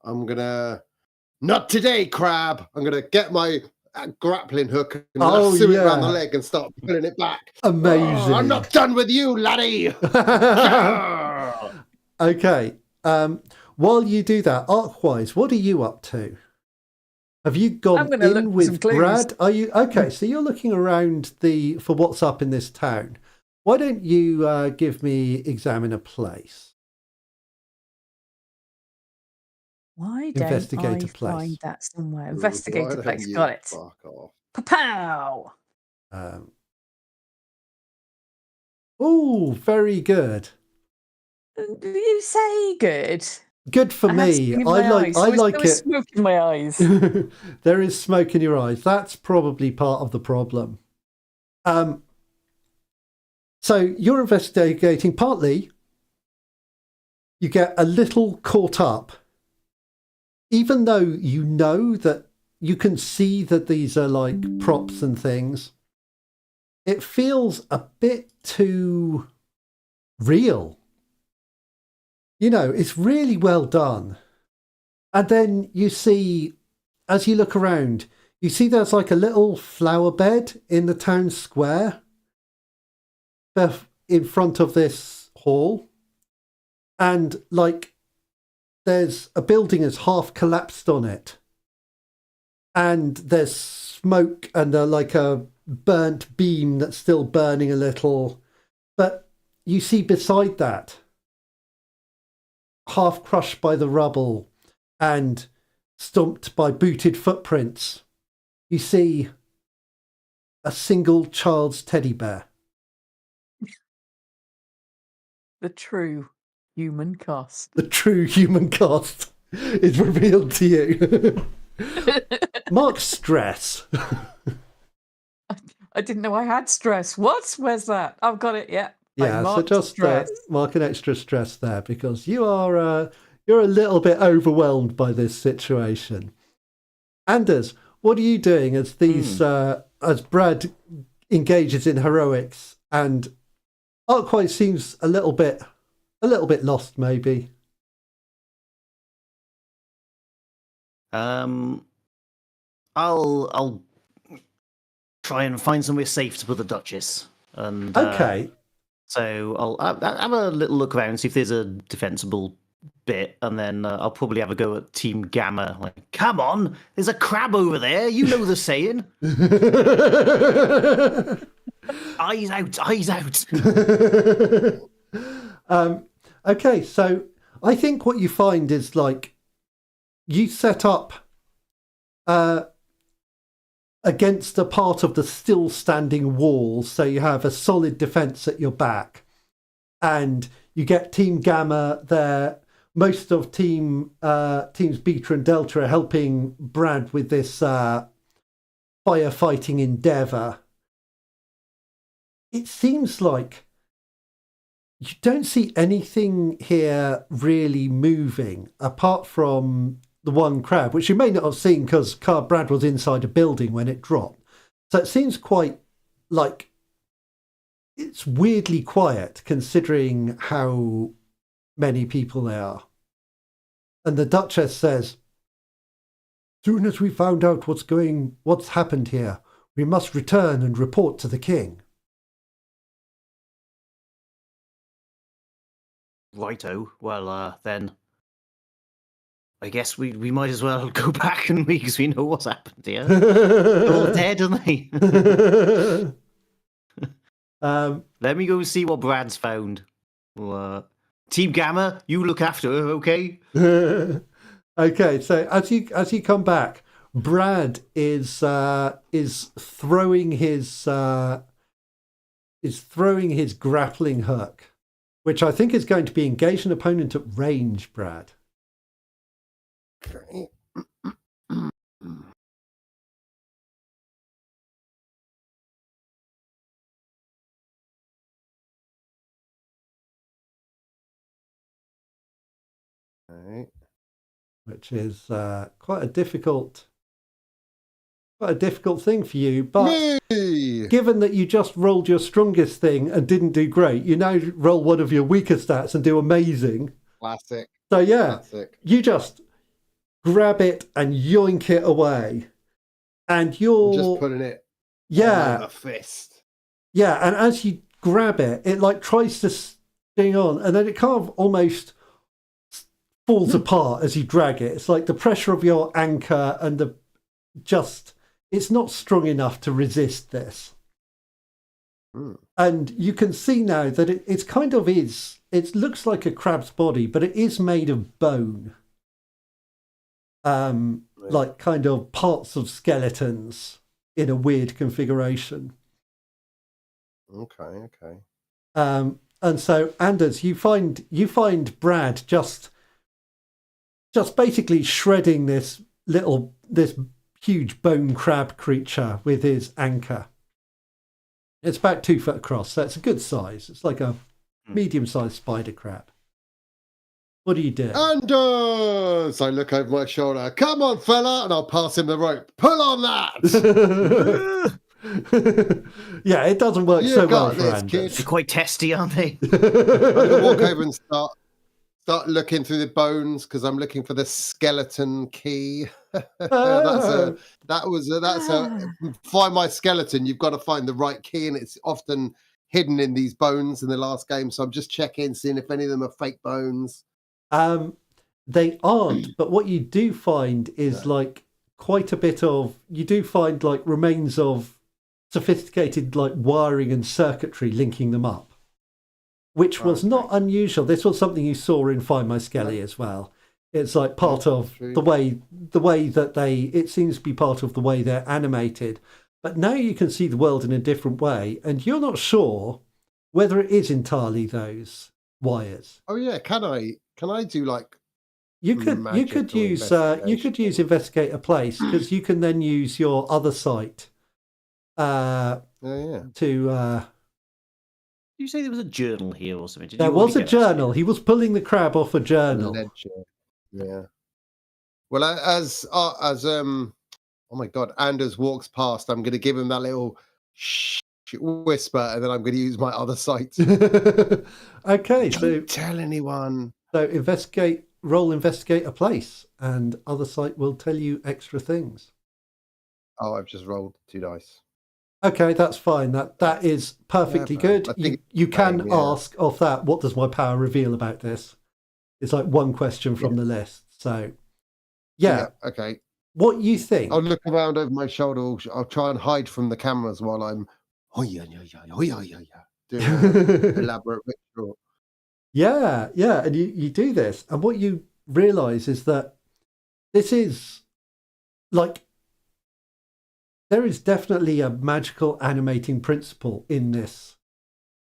I'm gonna... Not today, crab! I'm gonna get my grappling hook and lasso it around the leg and start pulling it back. Amazing. I'm not done with you, laddie. Okay. While you do that, Arkwise, what are you up to? Have you gone in with Brad? Are you okay? So you're looking around for what's up in this town. Why don't you give me examine a place? Why don't I find that somewhere? Investigate a place. Got it. Fuck off. Pow! Oh, very good. You say good. Good for me. I like it. There's smoke in my eyes. There is smoke in your eyes. That's probably part of the problem. So you're investigating. Partly, you get a little caught up. Even though you know that you can see that these are like props and things, it feels a bit too real. You know, it's really well done. And then you see, as you look around, you see there's like a little flower bed in the town square in front of this hall. And like, there's a building that's half collapsed on it. And there's smoke and like a burnt beam that's still burning a little. But you see beside that, half crushed by the rubble and stomped by booted footprints, you see a single child's teddy bear. The true human cost. The true human cost is revealed to you. Mark stress. I didn't know I had stress. What? Where's that? I've got it. Yeah. Yeah. So just mark an extra stress there because you're a little bit overwhelmed by this situation. Anders, what are you doing as as Brad engages in heroics and Arkwise seems a little bit lost, maybe. I'll try and find somewhere safe to put the Duchess. And okay. So I'll have a little look around, see if there's a defensible bit, and then I'll probably have a go at Team Gamma. Like, come on, there's a crab over there. You know the saying. Eyes out, eyes out. Okay, so I think what you find is like you set up against a part of the still standing wall, so you have a solid defense at your back. and you get Team Gamma there. Most of teams Beta and Delta are helping Brad with this firefighting endeavor. It seems like you don't see anything here really moving apart from the one crab, which you may not have seen because Brad was inside a building when it dropped. So it seems quite like it's weirdly quiet considering how many people there are. And the Duchess says, "Soon as we found out what's happened here, we must return and report to the king." Righto. Well, then I guess we might as well go back and because we know what's happened here. They're all dead, aren't they? Let me go see what Brad's found. Well, Team Gamma, you look after her, okay? Okay, so as you come back, Brad is throwing his grappling hook, which I think is going to be engage an opponent at range, Brad. Okay. Right. Which is quite a difficult thing for you. But given that you just rolled your strongest thing and didn't do great, you now roll one of your weaker stats and do amazing. Classic. So yeah, Classic. You just grab it and yoink it away, and you're just putting it on a fist. Yeah, and as you grab it, it like tries to sting on, and then it kind of almost falls apart as you drag it. It's like the pressure of your anchor and it's not strong enough to resist this. And you can see now that it's kind of is. It looks like a crab's body, but it is made of bone. Like kind of parts of skeletons in a weird configuration. Okay. And so, Anders, you find Brad just basically shredding this huge bone crab creature with his anchor. It's about 2 foot across, so it's a good size. It's like a medium-sized spider crab. What do you do? Anders! I look over my shoulder. "Come on, fella!" And I'll pass him the rope. "Pull on that!" Yeah, it doesn't work so well for Anders. They're quite testy, aren't they? I'm going to walk over and start looking through the bones because I'm looking for the skeleton key. Find my skeleton. You've got to find the right key, and it's often hidden in these bones in the last game. So I'm just checking, seeing if any of them are fake bones. They aren't, but what you do find is like quite a bit of. You do find like remains of sophisticated like wiring and circuitry linking them up, which was not unusual. This was something you saw in Find My Skelly as well. It's like part of the way that it seems to be part of the way they're animated. But now you can see the world in a different way, and you're not sure whether it is entirely those wires. Oh yeah, can I do like you could use investigate a place because you can then use your other site to Did you say there was a journal here or something? There was a journal. He was pulling the crab off a journal. Yeah. Well, as oh my God, Anders walks past, I'm going to give him that little whisper, and then I'm going to use my other site. Okay, Don't tell anyone. So investigate a place, and other site will tell you extra things. Oh, I've just rolled 2 dice. Okay, that's fine. That is perfectly good. You can ask off that, what does my power reveal about this? It's like one question from the list. So, okay. What you think? I'll look around over my shoulder. I'll try and hide from the cameras while I'm doing an elaborate ritual. Yeah, and you do this. And what you realise is that this is like, there is definitely a magical animating principle in this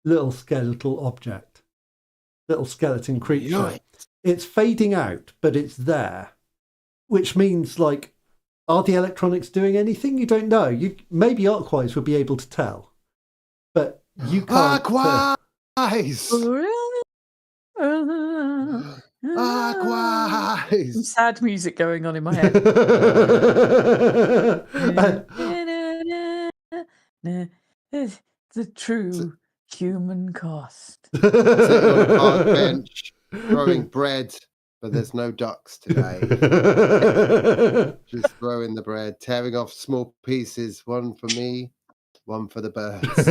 little skeletal object. little skeleton creature. Right. It's fading out, but it's there, which means, like, are the electronics doing anything? You don't know. Maybe Arkwise would be able to tell, but you can't. Arkwise! Arkwise! Some sad music going on in my head. The true human cost. Sitting on a park bench, throwing bread, but there's no ducks today. Just throwing the bread, tearing off small pieces, one for me, one for the birds.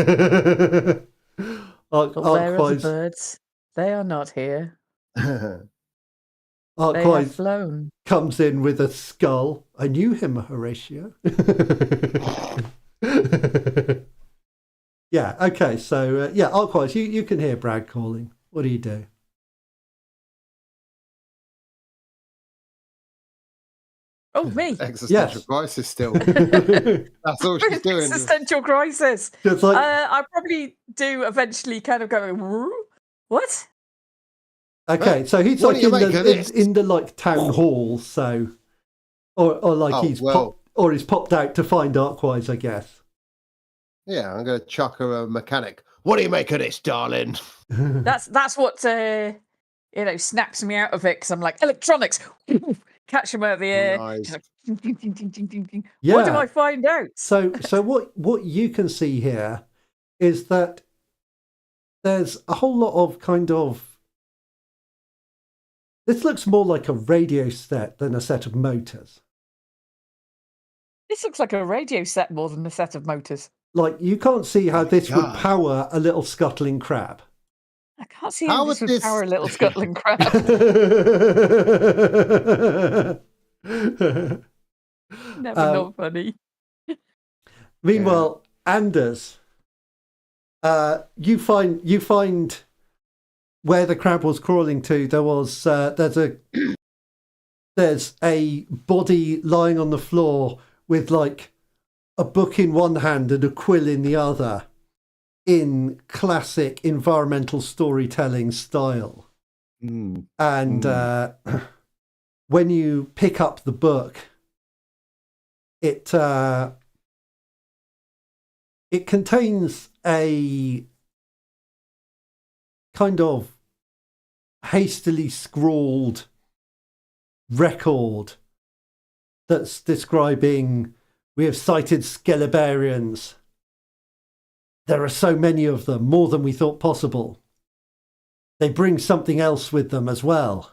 But where are the birds? They are not here. They have flown. Comes in with a skull. I knew him, Horatio. Yeah, okay, so, Arkwise, you can hear Brad calling. What do you do? Oh, me. Existential crisis still. That's all she's doing. Existential crisis. It's like, I probably do eventually kind of go, what? okay, so he's like in the like town hall, so or like he's popped out to find Arkwise, I guess. Yeah, I'm gonna chuck her a mechanic. What do you make of this, darling? That's what snaps me out of it, because I'm like, electronics. Catch him out of the air. Nice. Like, ding, ding, ding, ding, ding, ding. What do I find out? So what you can see here is that there's a whole lot of kind of. This looks more like a radio set than a set of motors. This looks like a radio set more than a set of motors. Like, you can't see how this would power a little scuttling crab. I can't see how this would power a little scuttling crab. Never not funny. Meanwhile, Anders, you find where the crab was crawling to. There's a body lying on the floor with like a book in one hand and a quill in the other, in classic environmental storytelling style. And when you pick up the book, it contains a kind of hastily scrawled record that's describing, we have sighted Skelebarians. There are so many of them, more than we thought possible. They bring something else with them as well.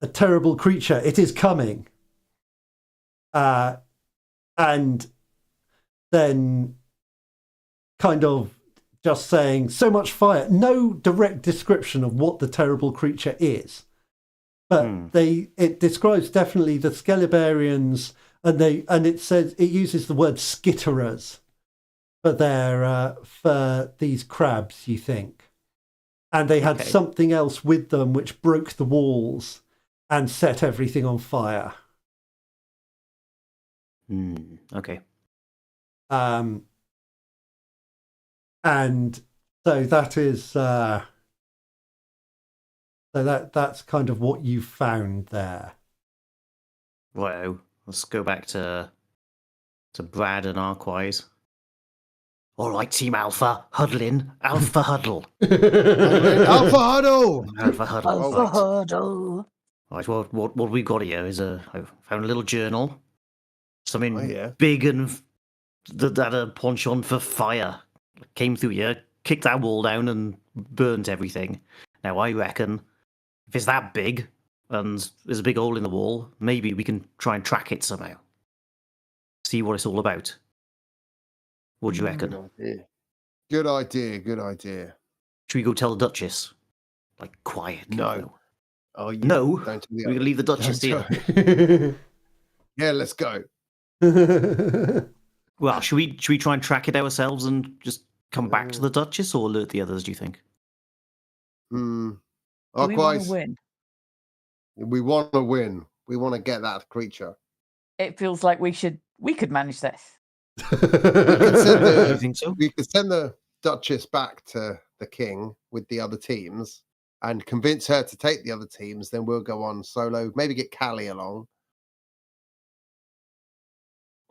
A terrible creature, it is coming. And then kind of just saying, so much fire. No direct description of what the terrible creature is. But it describes definitely the Skelebarians, and it says, it uses the word skitterers for these crabs, you think. And they had something else with them which broke the walls and set everything on fire. Okay. And so that is that's kind of what you found there. Well, let's go back to Brad and Arkwise. All right, Team Alpha, huddle in. Alpha huddle. Alpha huddle. Alpha huddle. Alpha huddle. Right, what we've got here is I've found a little journal. Something big and that had a penchant for fire. Came through here, kicked that wall down and burnt everything. Now I reckon if it's that big and there's a big hole in the wall, maybe we can try and track it somehow. See what it's all about. What do you reckon? Good idea. Good idea. Should we go tell the Duchess? Like, quiet. No. Oh, yeah. No? We can leave the Duchess here. Yeah, let's go. Well, should we try and track it ourselves and just come back to the Duchess, or alert the others, do you think? We want to win. We want to win. We want to get that creature. It feels like we could manage this. You think so? We could send the Duchess back to the king with the other teams, and convince her to take the other teams. Then we'll go on solo. Maybe get Callie along.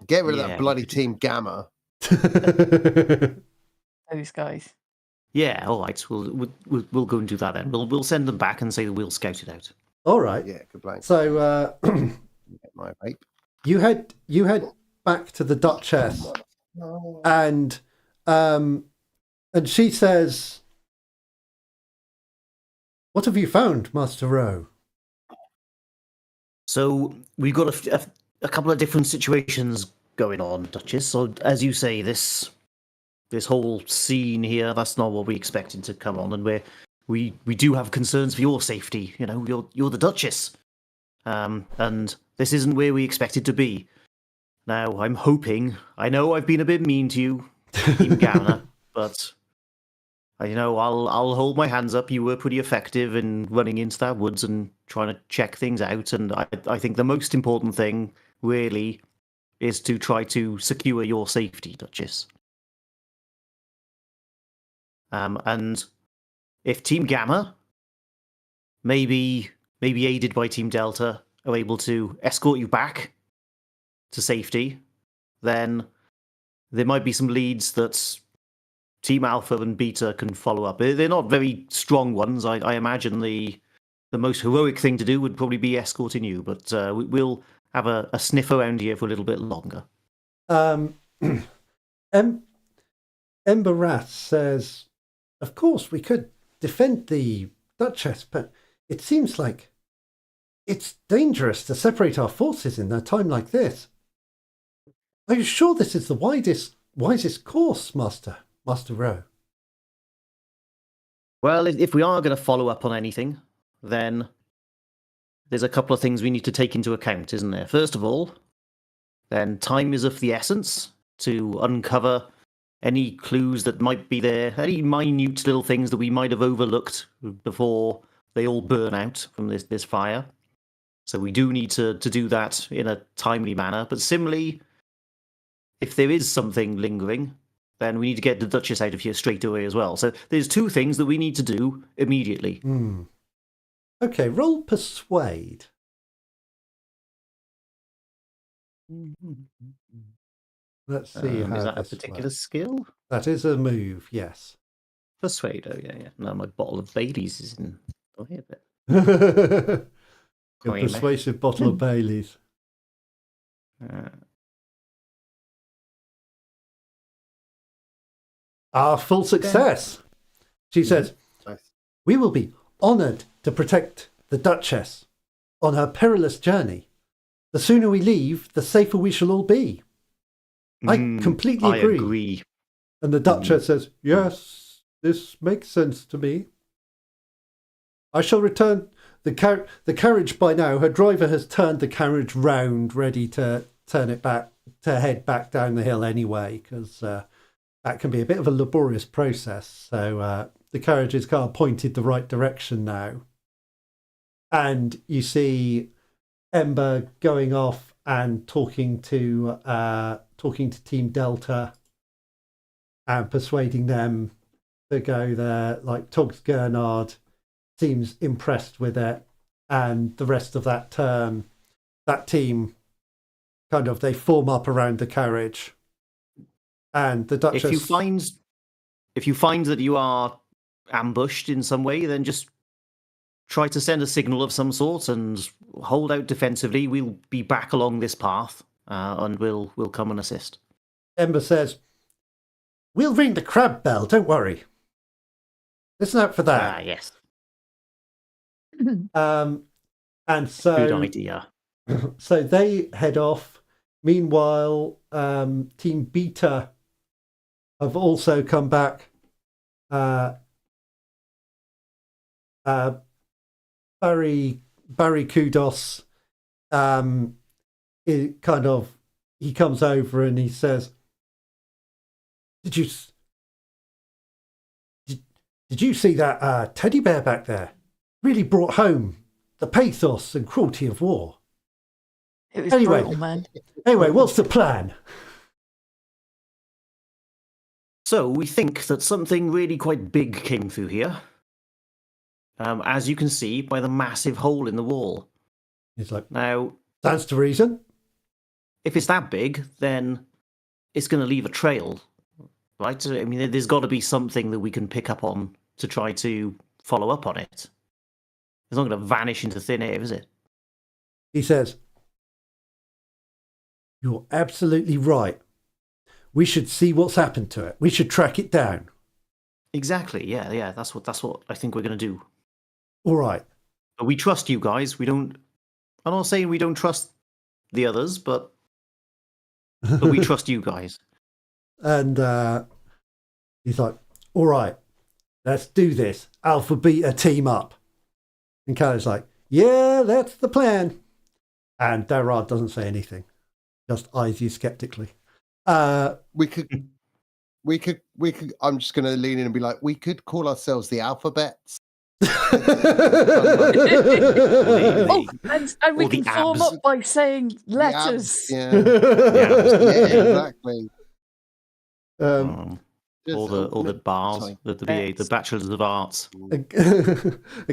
Get rid of that bloody Team Gamma. Those guys. Yeah, all right. We'll go and do that then. We'll send them back and say that we'll scout it out. All right. Yeah, good plan. So Get my vape. you head back to the Duchess, and she says, "What have you found, Master Rowe?" So we've got a couple of different situations going on, Duchess. So as you say, this whole scene here, that's not what we expected to come on, and we do have concerns for your safety. You know, you're the Duchess, and this isn't where we expected to be. Now, I'm hoping. I know I've been a bit mean to you, Team Gamma, but I'll hold my hands up. You were pretty effective in running into that woods and trying to check things out, and I think the most important thing, really, is to try to secure your safety, Duchess. And if Team Gamma, maybe aided by Team Delta, are able to escort you back to safety, then there might be some leads that Team Alpha and Beta can follow up. They're not very strong ones. I imagine the most heroic thing to do would probably be escorting you, but we'll have a sniff around here for a little bit longer. Ember Wrath says, "Of course, we could defend the Duchess, but it seems like it's dangerous to separate our forces in a time like this. Are you sure this is the wisest course, Master Rowe?" Well, if we are going to follow up on anything, then there's a couple of things we need to take into account, isn't there? First of all, then time is of the essence to uncover any clues that might be there, any minute little things that we might have overlooked before they all burn out from this fire. So we do need to do that in a timely manner. But similarly, if there is something lingering, then we need to get the Duchess out of here straight away as well. So there's two things that we need to do immediately. Okay, roll Persuade. Let's see how is that a this particular works. skill? That is a move, yes. Persuade, oh yeah. No, my bottle of Baileys is in the way of it. Your persuasive bottle of Baileys. Full success. She says, Nice. "We will be honoured to protect the Duchess on her perilous journey. The sooner we leave, the safer we shall all be." I completely agree. And the Duchess says, "Yes, this makes sense to me. I shall return the carriage by now. Her driver has turned the carriage round, ready to turn it back, to head back down the hill anyway, because that can be a bit of a laborious process. So the carriage is kind of pointed the right direction now. And you see Ember going off and talking to Team Delta and persuading them to go there. Like Togs Gernard seems impressed with it, and the rest of that team kind of, they form up around the carriage. And the Duchess, if you find that you are ambushed in some way, then just try to send a signal of some sort and hold out defensively. We'll be back along this path, and we'll come and assist. Ember says, "We'll ring the crab bell, don't worry. Listen out for that." Ah, yes. And so Good idea. So they head off. Meanwhile, Team Beta have also come back. Barry Kudos, he comes over and he says, Did you see that teddy bear back there? Really brought home the pathos and cruelty of war. It was brutal, man. Anyway, what's the plan?" So we think that something really quite big came through here. as you can see by the massive hole in the wall. He's like, Now, that's the reason. if it's that big, then it's going to leave a trail, right? I mean, there's got to be something that we can pick up on to try to follow up on it. It's not going to vanish into thin air, is it? He says, you're absolutely right. We should see what's happened to it. We should track it down. Exactly. Yeah. That's what I think we're going to do. All right. But we trust you guys. We don't. I'm not saying we don't trust the others, but we trust you guys. And he's like, all right, let's do this. Alpha Beta team up. And Callum's like, yeah, that's the plan. And Darrard doesn't say anything, just eyes you skeptically. We could. I'm just going to lean in and be like, we could call ourselves the Alphabets. Oh, and we can form up by saying letters. Yeah, exactly. All the bars, the bachelors of arts.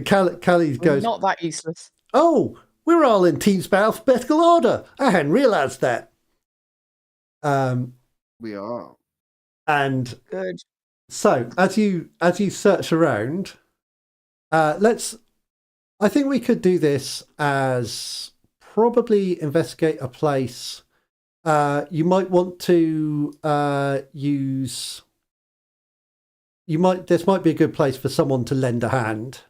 Callie goes, not that useless. Oh, we're all in teams by alphabetical order. I hadn't realised that. We are. And good. So as you search around, I think we could do this as probably investigate a place. You might want to use. This might be a good place for someone to lend a hand.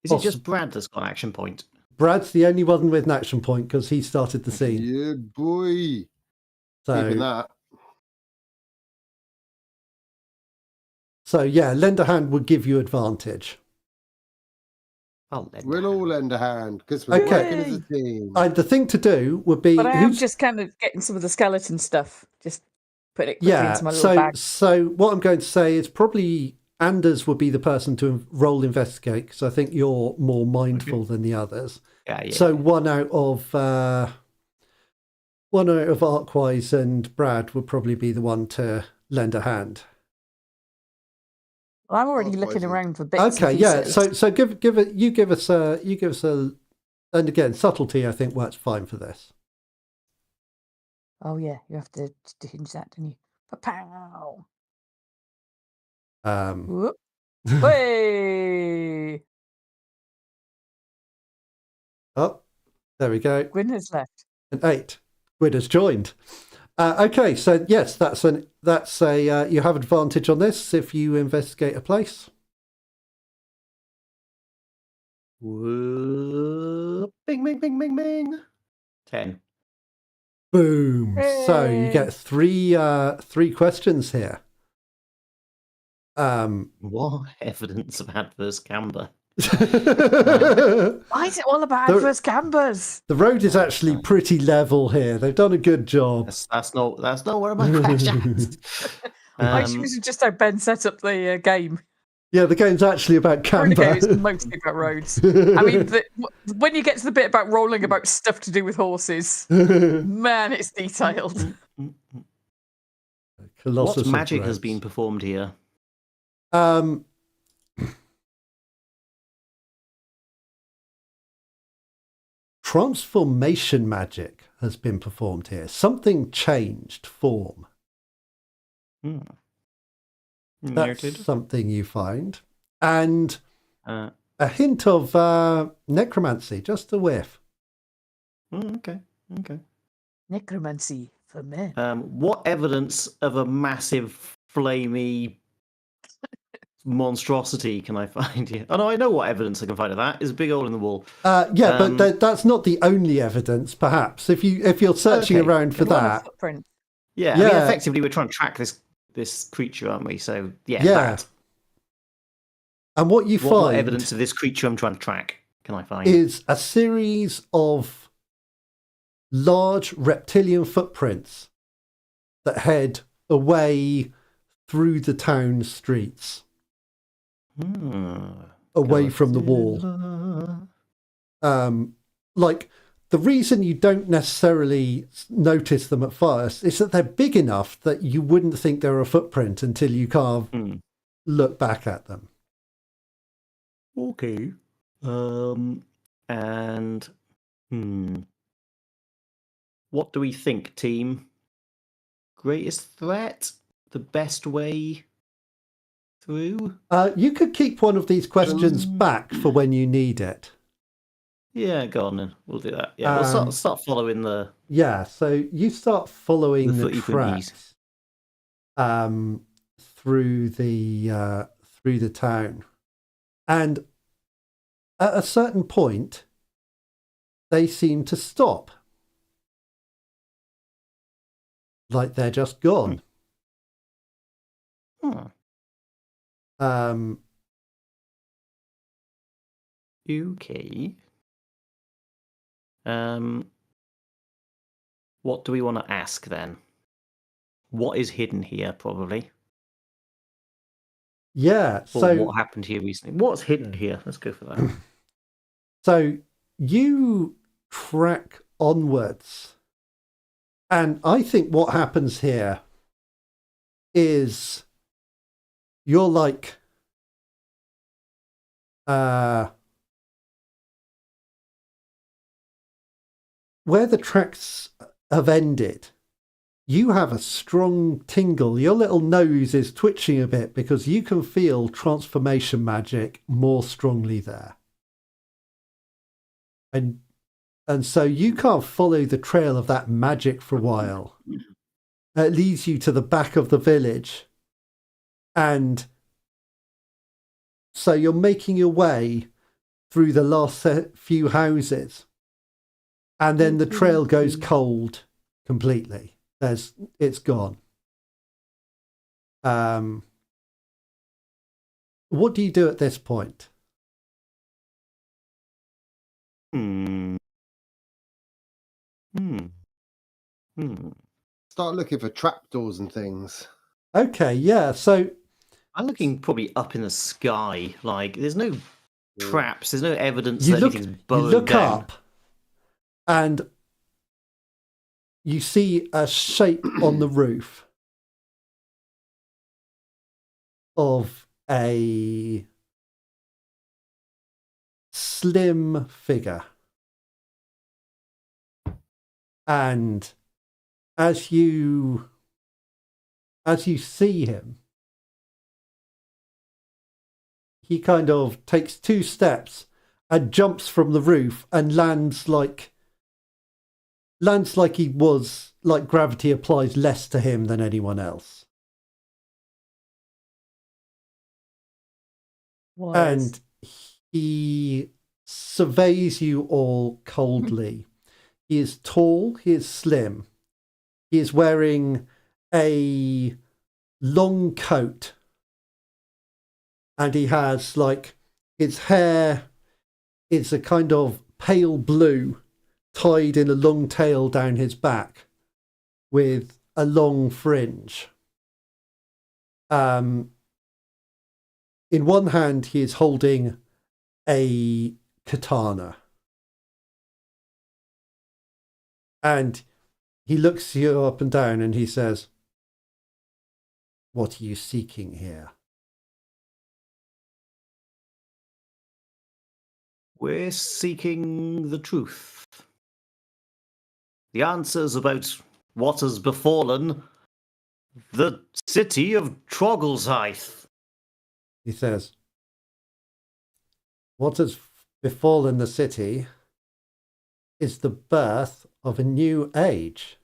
Is it just Brad that's got an action point? Brad's the only one with an action point because he started the scene. Yeah, boy. So, even that. So yeah, lend a hand would give you advantage. We'll all lend a hand because we're working as a team. The thing to do would be. But I am just kind of getting some of the skeleton stuff. Just put it quickly into my little bag. So what I'm going to say is probably Anders would be the person to roll investigate because I think you're more mindful than the others. Yeah. So one out of Arkwise and Brad would probably be the one to lend a hand. Well, I'm already looking around for bits. Okay, yeah. So give us a and again subtlety I think works fine for this. Oh yeah, you have to hinge that, don't you? Pow. Whoop. Hey. Oh, there we go. Gwyn has left. An 8. Gwyn has joined. Okay, so yes, that's a you have advantage on this if you investigate a place. Whoop. Bing, bing, bing, bing, bing. 10. Boom. Hey. So you get three questions here. What evidence of adverse camber? Why is it all about adverse cambers? The road is actually pretty level here. They've done a good job. That's not one of my questions. I assume this is just how Ben set up the game. Yeah, the game's actually about camber. It's mostly about roads. I mean, when you get to the bit about rolling about stuff to do with horses, man, it's detailed. What magic has been performed here? Transformation magic has been performed here. Something changed form. That's something you find. And a hint of necromancy, just a whiff. Okay. Necromancy for men. What evidence of a massive, flamey monstrosity can I find here? Oh no, I know what evidence I can find of that. Is a big hole in the wall. But that's not the only evidence. Perhaps if you're searching around for that. Yeah. I mean, effectively, we're trying to track this creature, aren't we? So yeah. That. And what you find? What evidence of this creature I'm trying to track can I find? Is a series of large reptilian footprints that head away through the town streets. Away from the wall. Like the reason you don't necessarily notice them at first is that they're big enough that you wouldn't think they're a footprint until you look back at them. Okay. And what do we think, team? Greatest threat? The best way through? You could keep one of these questions back for when you need it. Yeah, go on then. We'll do that. Yeah, we'll start following the... Yeah, so you start following the tracks through the town. And at a certain point, they seem to stop. Like they're just gone. Okay. What do we want to ask then? What is hidden here, probably? Yeah. Or what happened here recently? What's hidden here? Let's go for that. So you track onwards. And I think what happens here is you're like where the tracks have ended, you have a strong tingle. Your little nose is twitching a bit because you can feel transformation magic more strongly there. And so you can't follow the trail of that magic for a while. It leads you to the back of the village. And so you're making your way through the last few houses. And then the trail goes cold completely. It's gone. What do you do at this point? Start looking for trapdoors and things. Okay, yeah. So I'm looking probably up in the sky. Like, there's no traps. There's no evidence that anything's burrowed down. You look up, and you see a shape on the roof of a slim figure. And as you see him, he kind of takes 2 steps and jumps from the roof and lands like he was, like gravity applies less to him than anyone else. And he surveys you all coldly. He is tall, he is slim. He is wearing a long coat. And he has, like, his hair is a kind of pale blue, tied in a long tail down his back with a long fringe. In one hand, he is holding a katana. And he looks you up and down and he says, "What are you seeking here?" We're seeking the truth. The answers about what has befallen the city of Troggleshythe. He says, "What has befallen the city is the birth of a new age.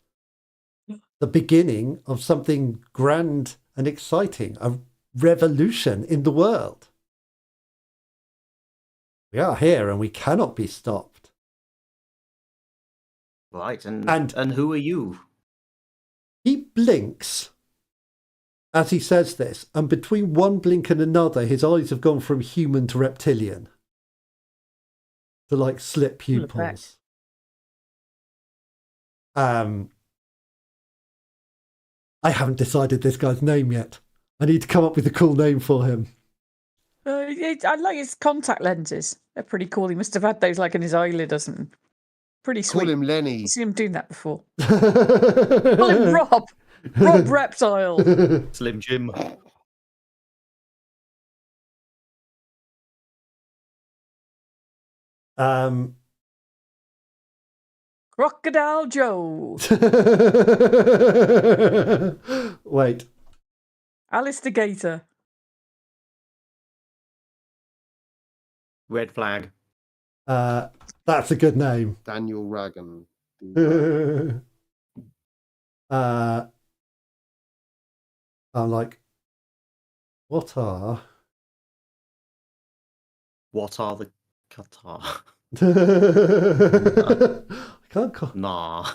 The beginning of something grand and exciting, a revolution in the world. We are here and we cannot be stopped." Right, and who are you? He blinks as he says this, and between one blink and another, his eyes have gone from human to reptilian. To like slit pupils. I haven't decided this guy's name yet. I need to come up with a cool name for him. I like his contact lenses. They're pretty cool. He must have had those like in his eyelid or something. Pretty sweet. Call him Lenny. I've seen him doing that before. Call him Rob. Rob Reptile. Slim Jim. Crocodile Joe. Wait. Alistair Gator. Red flag. That's a good name. Daniel Ragan. I'm like, what are the Qatar? I can't call. Nah.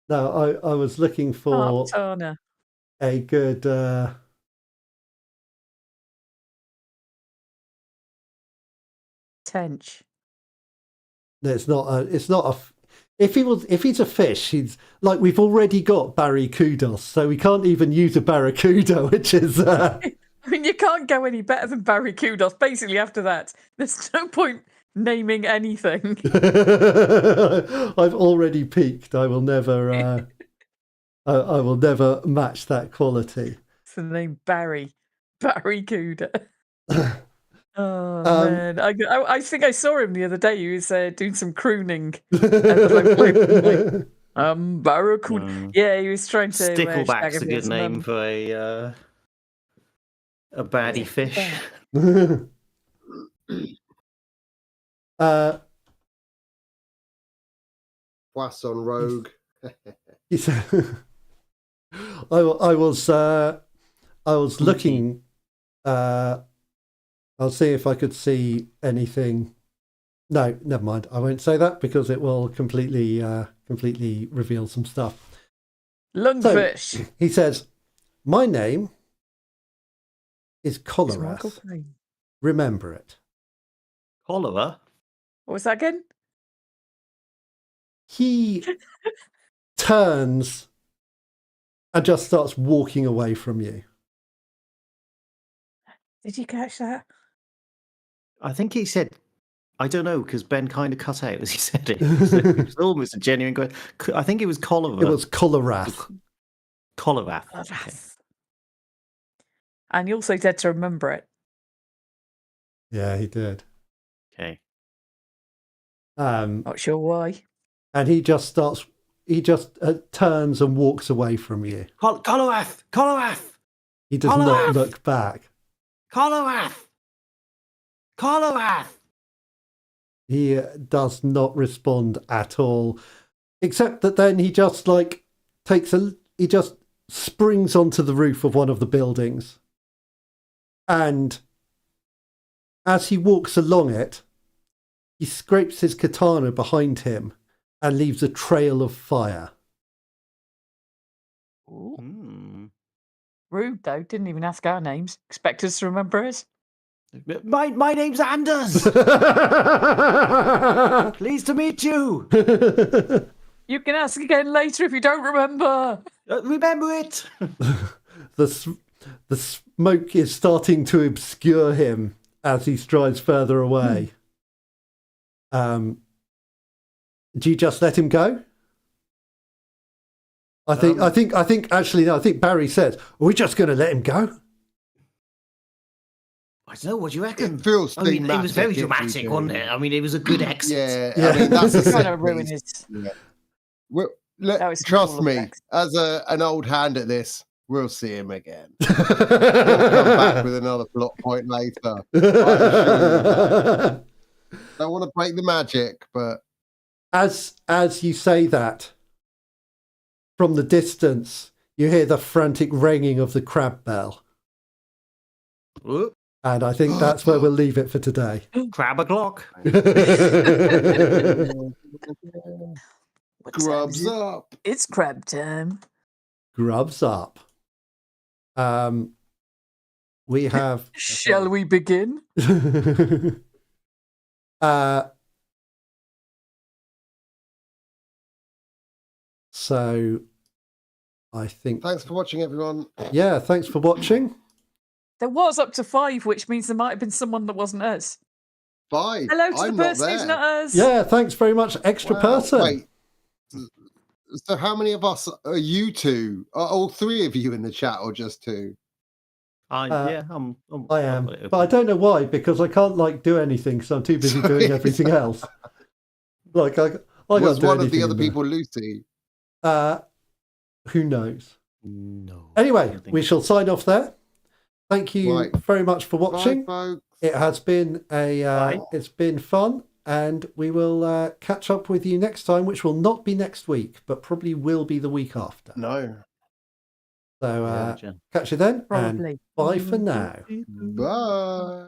No, I was looking for Turner. a good Tench. it's not a if he's a fish, he's like, we've already got barracudas, so we can't even use a barracuda, which is I mean, you can't go any better than barracudas. Basically, after that, there's no point naming anything. I've already peaked. I will never I will never match that quality. It's the name Barracuda. Oh man, I think I saw him the other day. He was doing some crooning. Barracuda. Yeah, he was trying to. Stickleback's a good name for a baddie fish. Poisson Rogue. He said, I was looking. I'll see if I could see anything. No, never mind. I won't say that because it will completely reveal some stuff. Lungfish. So, he says, my name is Cholera. Remember it. Cholera? What was that again? He turns and just starts walking away from you. Did you catch that? I think he said, I don't know, because Ben kind of cut out as he said it. It was almost a genuine question. I think it was cholera. It was Cholerath. Cholerath. Okay. And he also said to remember it. Yeah, he did. Okay. Not sure why. And he just turns and walks away from you. Cholerath! Cholerath! He does not look back. Cholerath! Cholerath! He does not respond at all, except that then he just he just springs onto the roof of one of the buildings, and as he walks along it, he scrapes his katana behind him and leaves a trail of fire. Ooh. Rude though, didn't even ask our names. Expect us to remember us. My name's Anders. Pleased to meet you. You can ask again later if you don't remember. Remember it. The smoke is starting to obscure him as he strides further away. Do you just let him go? I think Barry says, are we just going to let him go? I don't know. What do you reckon? It feels. I mean, it was very dramatic, wasn't it? I mean, it was a good exit. Yeah. I mean, that's kind of ruined his. Yeah. Trust me, as an old hand at this, we'll see him again. He'll come back with another plot point later. Don't want to break the magic, but as you say that, from the distance, you hear the frantic ringing of the crab bell. Whoop. And I think that's where we'll leave it for today. Crab o'clock. Grubs up. It's crab time. Grubs up. We have. Shall we begin? So, I think. Thanks for watching, everyone. Yeah, thanks for watching. There was up to 5, which means there might have been someone that wasn't us. 5. Hello to the person who's not us. Yeah, thanks very much, extra person. Wait. So how many of us are you two? Are all 3 of you in the chat or just 2? Yeah, I am, but I don't know why, because I can't like do anything because I'm too busy doing everything else. Like I was got one of the other people Lucy? Who knows? No. Anyway, we shall sign off there. Thank you very much for watching. Bye, folks. It has been it's been fun, and we will catch up with you next time, which will not be next week, but probably will be the week after. No. So catch you then, Probably. and bye for now. Bye.